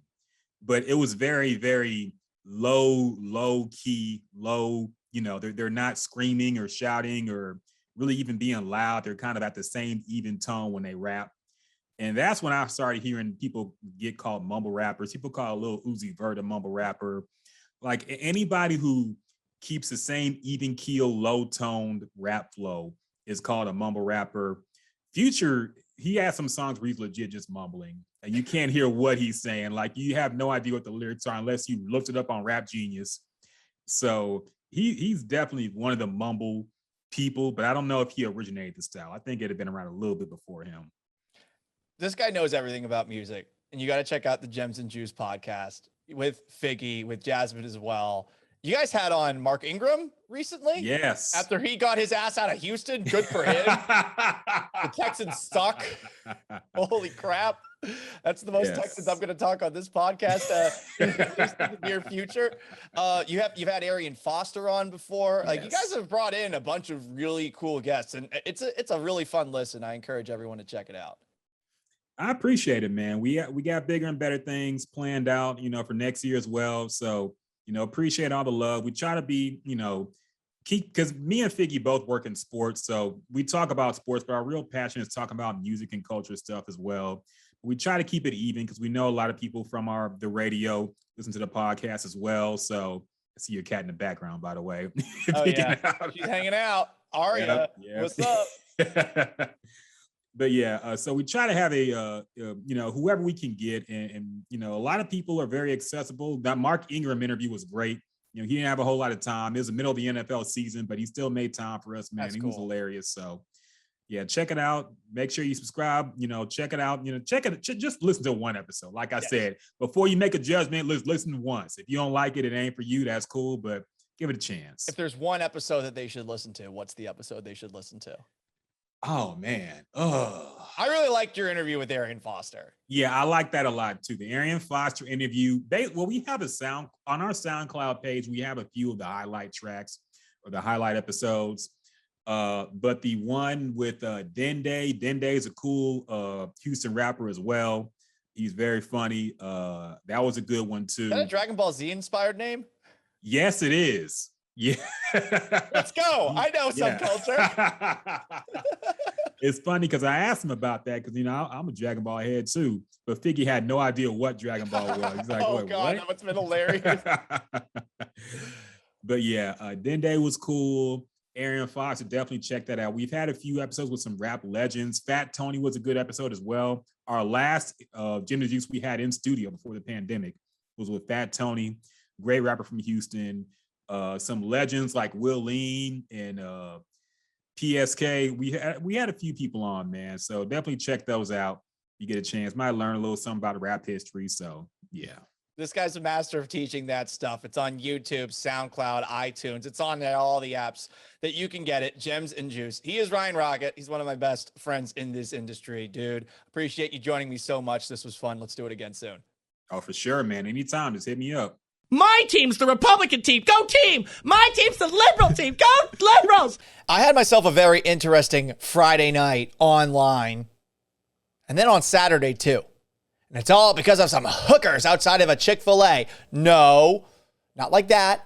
[SPEAKER 7] but it was very, very low key, they're not screaming or shouting or really even being loud. They're kind of at the same even tone when they rap. And that's when I started hearing people get called mumble rappers. People call Lil Uzi Vert a mumble rapper. Like, anybody who keeps the same even keel, low-toned rap flow is called a mumble rapper. Future, he has some songs where he's legit just mumbling, and you can't hear what he's saying. Like, you have no idea what the lyrics are unless you looked it up on Rap Genius. So he's definitely one of the mumble people, but I don't know if he originated the style. I think it had been around a little bit before him.
[SPEAKER 1] This guy knows everything about music, and you got to check out the Gems and Juice podcast with Figgy, with Jasmine as well. You guys had on Mark Ingram recently.
[SPEAKER 7] Yes.
[SPEAKER 1] After he got his ass out of Houston, good for him. The Texans suck. Holy crap. That's the most Texans I'm going to talk on this podcast in the near future. You've had Arian Foster on before. Like, you guys have brought in a bunch of really cool guests, and it's a really fun listen. I encourage everyone to check it out.
[SPEAKER 7] I appreciate it, man. We got bigger and better things planned out, for next year as well. So, appreciate all the love. We try to be, because me and Figgy both work in sports. So we talk about sports, but our real passion is talking about music and culture stuff as well. We try to keep it even because we know a lot of people from the radio listen to the podcast as well. So I see your cat in the background, by the way.
[SPEAKER 1] Oh, yeah. She's hanging out. Aria, what's up?
[SPEAKER 7] But yeah, so we try to have whoever we can get. And a lot of people are very accessible. That Mark Ingram interview was great. He didn't have a whole lot of time. It was the middle of the NFL season, but he still made time for us, man.
[SPEAKER 1] That's
[SPEAKER 7] he
[SPEAKER 1] cool.
[SPEAKER 7] was hilarious. So yeah, check it out. Make sure you subscribe, check it out, just listen to one episode. Like I said, before you make a judgment, listen once. If you don't like it, it ain't for you. That's cool, but give it a chance.
[SPEAKER 1] If there's one episode that they should listen to, what's the episode they should listen to?
[SPEAKER 7] Oh man. Oh,
[SPEAKER 1] I really liked your interview with Arian Foster.
[SPEAKER 7] Yeah, I like that a lot too. The Arian Foster interview. We have on our SoundCloud page. We have a few of the highlight tracks or the highlight episodes. But the one with Dende is a cool Houston rapper as well. He's very funny. That was a good one too.
[SPEAKER 1] Is that a Dragon Ball Z inspired name?
[SPEAKER 7] Yes, it is. Yeah.
[SPEAKER 1] Let's go. I know some culture.
[SPEAKER 7] It's funny because I asked him about that because, I'm a Dragon Ball head too, but Figgy had no idea what Dragon Ball was. He's like,
[SPEAKER 1] oh, God, that must have been hilarious.
[SPEAKER 7] But yeah, Dende was cool. Arian Foster, definitely check that out. We've had a few episodes with some rap legends. Fat Tony was a good episode as well. Our last Gym to Juice we had in studio before the pandemic was with Fat Tony, great rapper from Houston. Some legends like Will Lean and PSK. We had a few people on, man. So definitely check those out. You get a chance. Might learn a little something about rap history. So yeah.
[SPEAKER 1] This guy's a master of teaching that stuff. It's on YouTube, SoundCloud, iTunes. It's on all the apps that you can get it. Gems and Juice. He is Ryan Rockett. He's one of my best friends in this industry, dude. Appreciate you joining me so much. This was fun. Let's do it again soon.
[SPEAKER 7] Oh, for sure, man. Anytime, just hit me up.
[SPEAKER 2] My team's the Republican team. Go team. My team's the liberal team. Go liberals.
[SPEAKER 1] I had myself a very interesting Friday night online, and then on Saturday too. And it's all because of some hookers outside of a Chick-Fil-A. No, not like that.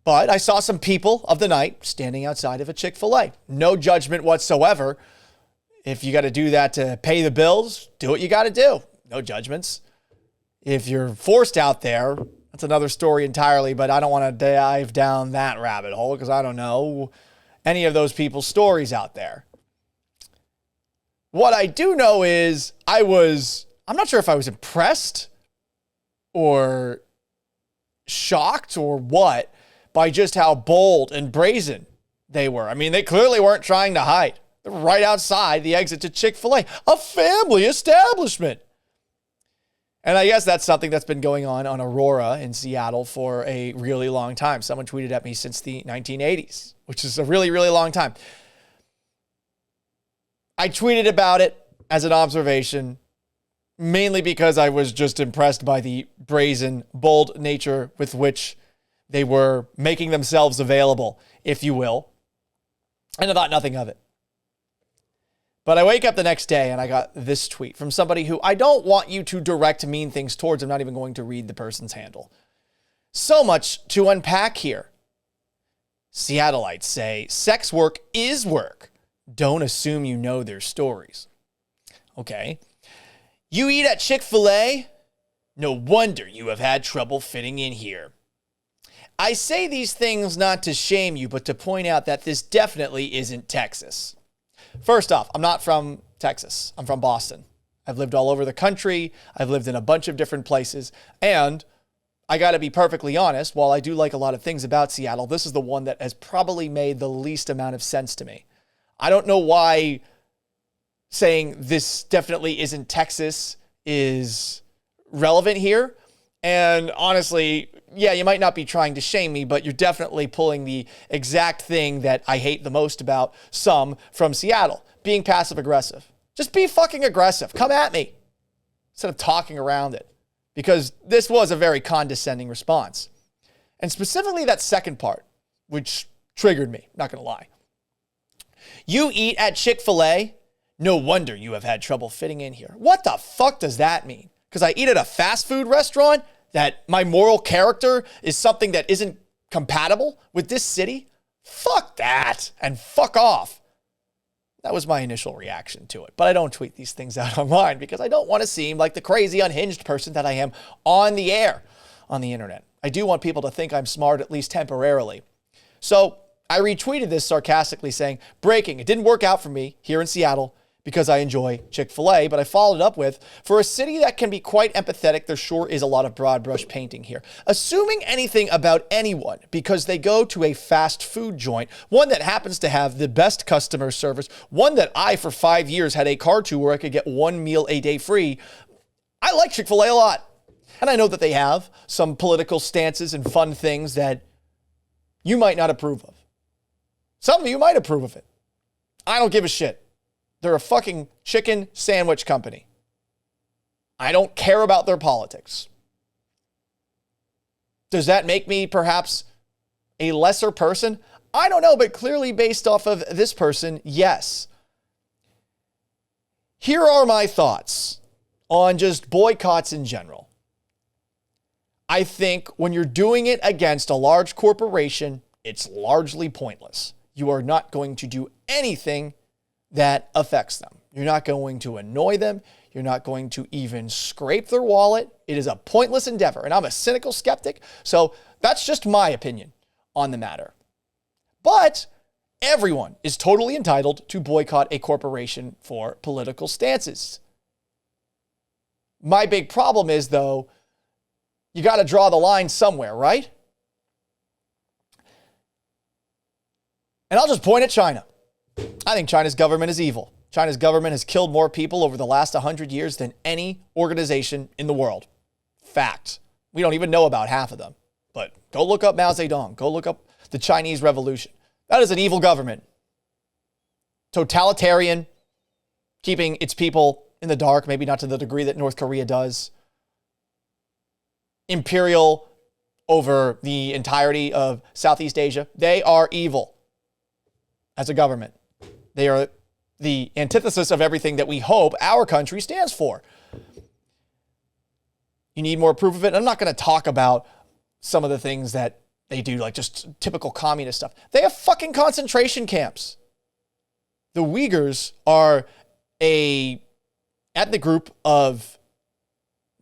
[SPEAKER 1] But I saw some people of the night standing outside of a Chick-Fil-A. No judgment whatsoever. If you got to do that to pay the bills, do what you got to do. No judgments. If you're forced out there, that's another story entirely, but I don't want to dive down that rabbit hole because I don't know any of those people's stories out there. What I do know is I'm not sure if I was impressed or shocked or what by just how bold and brazen they were. I mean, they clearly weren't trying to hide. They're right outside the exit to Chick-fil-A, a family establishment. And I guess that's something that's been going on Aurora in Seattle for a really long time. Someone tweeted at me since the 1980s, which is a really, really long time. I tweeted about it as an observation, mainly because I was just impressed by the brazen, bold nature with which they were making themselves available, if you will. And I thought nothing of it. But I wake up the next day and I got this tweet from somebody who I don't want you to direct mean things towards. I'm not even going to read the person's handle. So much to unpack here. Seattleites say sex work is work. Don't assume you know their stories. Okay. You eat at Chick-fil-A? No wonder you have had trouble fitting in here. I say these things not to shame you, but to point out that this definitely isn't Texas. First off, I'm not from Texas. I'm from Boston. I've lived all over the country. I've lived in a bunch of different places. And I got to be perfectly honest, while I do like a lot of things about Seattle, this is the one that has probably made the least amount of sense to me. I don't know why saying this definitely isn't Texas is relevant here. And honestly, yeah, you might not be trying to shame me, but you're definitely pulling the exact thing that I hate the most about some from Seattle, being passive aggressive. Just be fucking aggressive. Come at me instead of talking around it, because this was a very condescending response. And specifically that second part, which triggered me, not going to lie. You eat at Chick-fil-A? No wonder you have had trouble fitting in here. What the fuck does that mean? Because I eat at a fast food restaurant, that my moral character is something that isn't compatible with this city? Fuck that, and fuck off. That was my initial reaction to it. But I don't tweet these things out online because I don't want to seem like the crazy, unhinged person that I am on the air, on the internet. I do want people to think I'm smart, at least temporarily. So I retweeted this sarcastically saying, breaking, it didn't work out for me here in Seattle because I enjoy Chick-fil-A, but I followed up with, for a city that can be quite empathetic, there sure is a lot of broad brush painting here. Assuming anything about anyone because they go to a fast food joint, one that happens to have the best customer service, one that I, for 5 years, had a car to where I could get one meal a day free. I like Chick-fil-A a lot. And I know that they have some political stances and fun things that you might not approve of. Some of you might approve of it. I don't give a shit. They're a fucking chicken sandwich company. I don't care about their politics. Does that make me perhaps a lesser person? I don't know, but clearly based off of this person, yes. Here are my thoughts on just boycotts in general. I think when you're doing it against a large corporation, it's largely pointless. You are not going to do anything that affects them. You're not going to annoy them. You're not going to even scrape their wallet. It is a pointless endeavor. And I'm a cynical skeptic, so that's just my opinion on the matter. But everyone is totally entitled to boycott a corporation for political stances. My big problem is, though, you got to draw the line somewhere, right? And I'll just point at China. I think China's government is evil. China's government has killed more people over the last 100 years than any organization in the world. Fact. We don't even know about half of them. But go look up Mao Zedong. Go look up the Chinese Revolution. That is an evil government. Totalitarian, keeping its people in the dark, maybe not to the degree that North Korea does. Imperial over the entirety of Southeast Asia. They are evil as a government. They are the antithesis of everything that we hope our country stands for. You need more proof of it? I'm not going to talk about some of the things that they do, like just typical communist stuff. They have fucking concentration camps. The Uyghurs are a ethnic group of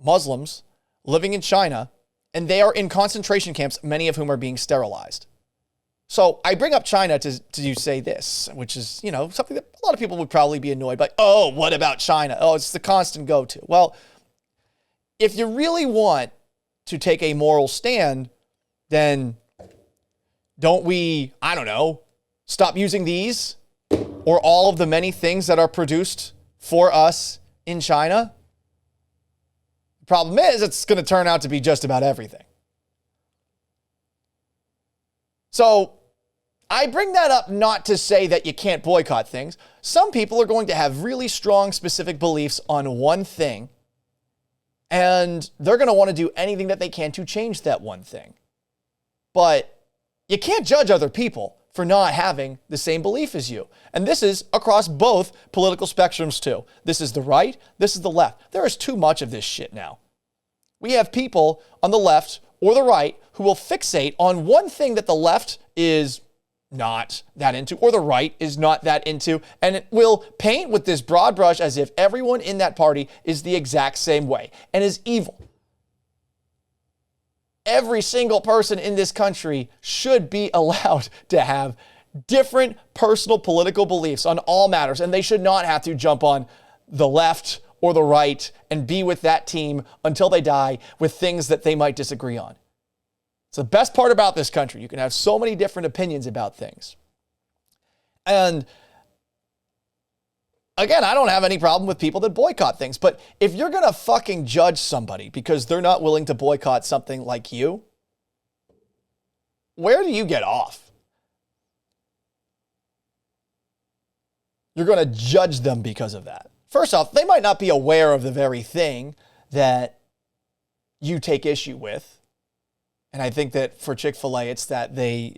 [SPEAKER 1] Muslims living in China, and they are in concentration camps, many of whom are being sterilized. So I bring up China to say this, which is, something that a lot of people would probably be annoyed by. Oh, what about China? Oh, it's the constant go-to. Well, if you really want to take a moral stand, then don't we, stop using these or all of the many things that are produced for us in China? The problem is it's going to turn out to be just about everything. So I bring that up not to say that you can't boycott things. Some people are going to have really strong specific beliefs on one thing, and they're going to want to do anything that they can to change that one thing. But you can't judge other people for not having the same belief as you. And this is across both political spectrums too. This is the right, this is the left. There is too much of this shit now. We have people on the left or the right who will fixate on one thing that the left is not that into or the right is not that into, and it will paint with this broad brush as if everyone in that party is the exact same way and is evil. Every single person in this country should be allowed to have different personal political beliefs on all matters, and they should not have to jump on the left or the right and be with that team until they die with things that they might disagree on. It's the best part about this country. You can have so many different opinions about things. And again, I don't have any problem with people that boycott things, but if you're going to fucking judge somebody because they're not willing to boycott something like you, where do you get off? You're going to judge them because of that. First off, they might not be aware of the very thing that you take issue with. And I think that for Chick-fil-A, it's that they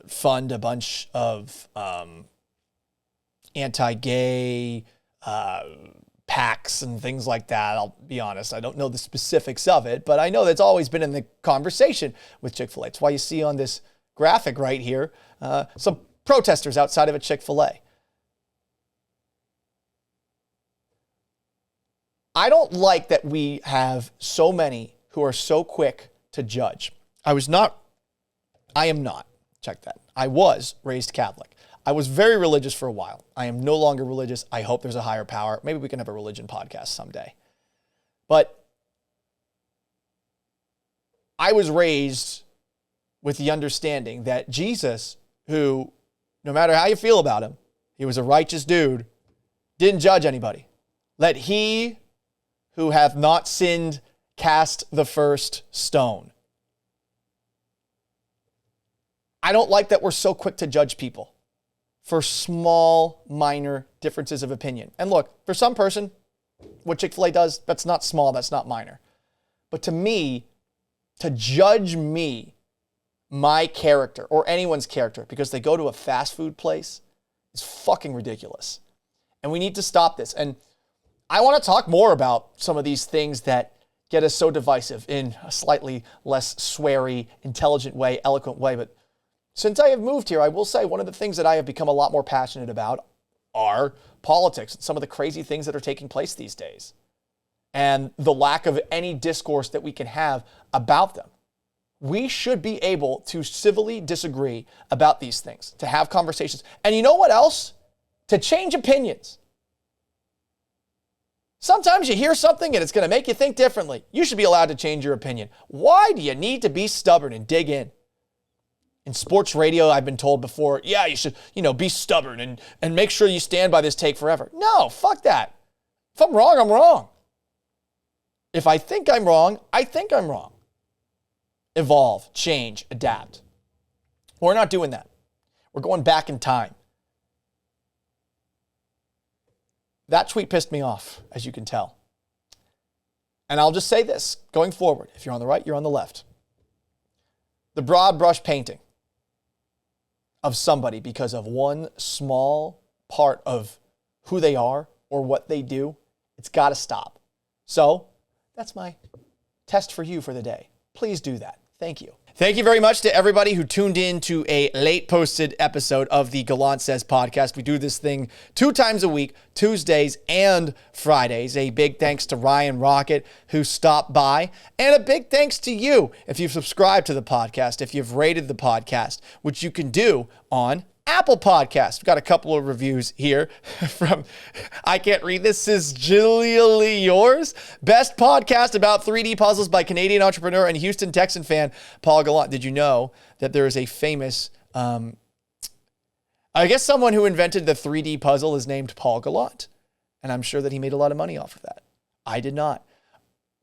[SPEAKER 1] fund a bunch of anti-gay PACs and things like that. I'll be honest, I don't know the specifics of it, but I know that's always been in the conversation with Chick-fil-A. It's why you see on this graphic right here some protesters outside of a Chick-fil-A. I don't like that we have so many who are so quick to judge. I am not. Check that. I was raised Catholic. I was very religious for a while. I am no longer religious. I hope there's a higher power. Maybe we can have a religion podcast someday. But I was raised with the understanding that Jesus, who, no matter how you feel about him, he was a righteous dude, didn't judge anybody. Let he who hath not sinned cast the first stone. I don't like that we're so quick to judge people for small, minor differences of opinion. And look, for some person, what Chick-fil-A does, that's not small, that's not minor. But to me, to judge me, my character, or anyone's character, because they go to a fast food place, is fucking ridiculous. And we need to stop this. And I want to talk more about some of these things that get us so divisive in a slightly less sweary, intelligent way, eloquent way. But since I have moved here, I will say one of the things that I have become a lot more passionate about are politics and some of the crazy things that are taking place these days and the lack of any discourse that we can have about them. We should be able to civilly disagree about these things, to have conversations. And you know what else? To change opinions. Sometimes you hear something and it's going to make you think differently. You should be allowed to change your opinion. Why do you need to be stubborn and dig in? In sports radio, I've been told before, yeah, you should, be stubborn and make sure you stand by this take forever. No, fuck that. If I'm wrong, I'm wrong. If I think I'm wrong, I think I'm wrong. Evolve, change, adapt. We're not doing that. We're going back in time. That tweet pissed me off, as you can tell. And I'll just say this, going forward, if you're on the right, you're on the left. The broad brush painting of somebody because of one small part of who they are or what they do, it's got to stop. So that's my test for you for the day. Please do that. Thank you. Thank you very much to everybody who tuned in to a late posted episode of the Gallant Says podcast. We do this thing 2 times a week, Tuesdays and Fridays. A big thanks to Ryan Rockett who stopped by, and a big thanks to you if you've subscribed to the podcast, if you've rated the podcast, which you can do on Apple Podcasts. We've got a couple of reviews here from, I can't read this, is Julia Yours. Best podcast about 3D puzzles by Canadian entrepreneur and Houston Texan fan, Paul Gallant. Did you know that there is a famous, I guess someone who invented the 3D puzzle is named Paul Gallant. And I'm sure that he made a lot of money off of that. I did not.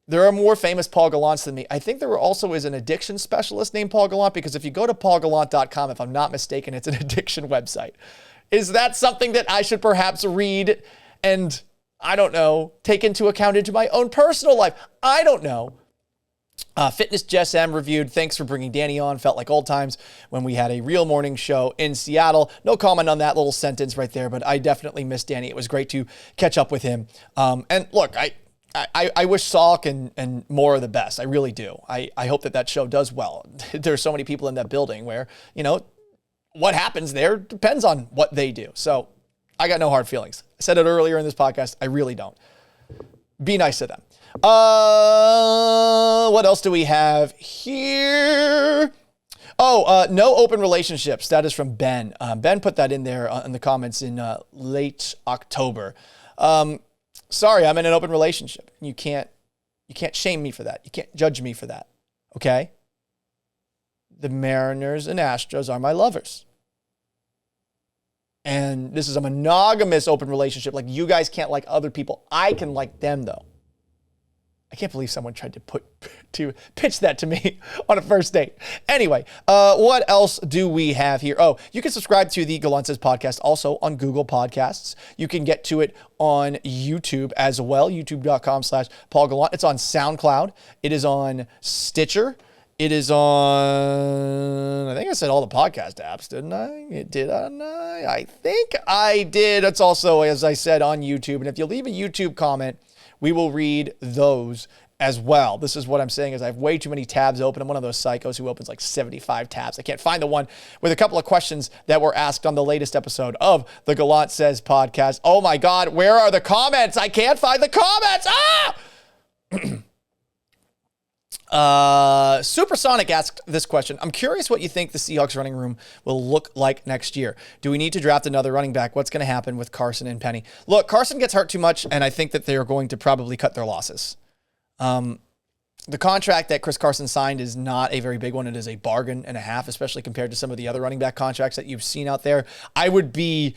[SPEAKER 1] There are more famous Paul Gallants than me. I think there also is an addiction specialist named Paul Gallant, because if you go to paulgallant.com, if I'm not mistaken, it's an addiction website. Is that something that I should perhaps read and, I don't know, take into account into my own personal life? I don't know. Fitness Jess M reviewed, thanks for bringing Danny on. Felt like old times when we had a real morning show in Seattle. No comment on that little sentence right there, but I definitely miss Danny. It was great to catch up with him. And look, I wish Salk and more of the best. I really do. I hope that show does well. There's so many people in that building where, you know, what happens there depends on what they do. So I got no hard feelings. I said it earlier in this podcast. I really don't. Be nice to them. What else do we have here? No open relationships. That is from Ben. Ben put that in there in the comments in late October. Sorry, I'm in an open relationship. You can't shame me for that. You can't judge me for that. Okay? The Mariners and Astros are my lovers. And this is a monogamous open relationship. Like, you guys can't like other people. I can like them, though. I can't believe someone tried to pitch that to me on a first date. Anyway, what else do we have here? Oh, you can subscribe to the Gallant Says podcast also on Google Podcasts. You can get to it on YouTube as well, youtube.com/Paul Gallant. It's on SoundCloud. It is on Stitcher. It is on, I think I said all the podcast apps, didn't I? Did I? I think I did. It's also, as I said, on YouTube. And if you leave a YouTube comment, we will read those as well. This is what I'm saying is I have way too many tabs open. I'm one of those psychos who opens like 75 tabs. I can't find the one with a couple of questions that were asked on the latest episode of the Gallant Says podcast. Oh my God, where are the comments? I can't find the comments. Supersonic asked this question. I'm curious what you think the Seahawks running room will look like next year. Do we need to draft another running back? What's going to happen with Carson and Penny? Look, Carson gets hurt too much, and I think that they're going to probably cut their losses. The contract that Chris Carson signed is not a very big one. It is a bargain and a half, especially compared to some of the other running back contracts that you've seen out there. I would be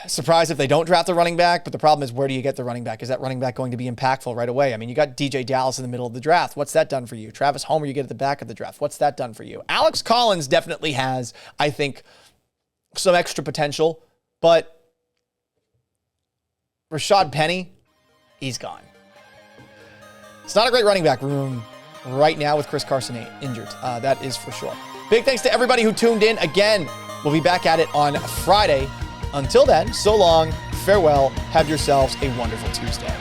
[SPEAKER 1] surprised if they don't draft the running back, but the problem is, where do you get the running back? Is that running back going to be impactful right away? I mean, you got DJ Dallas in the middle of the draft. What's that done for you? Travis Homer, you get at the back of the draft. What's that done for you? Alex Collins definitely has, I think, some extra potential, but Rashad Penny, he's gone. It's not a great running back room right now with Chris Carson injured. That is for sure. Big thanks to everybody who tuned in. Again, we'll be back at it on Friday. Until then, so long, farewell, have yourselves a wonderful Tuesday.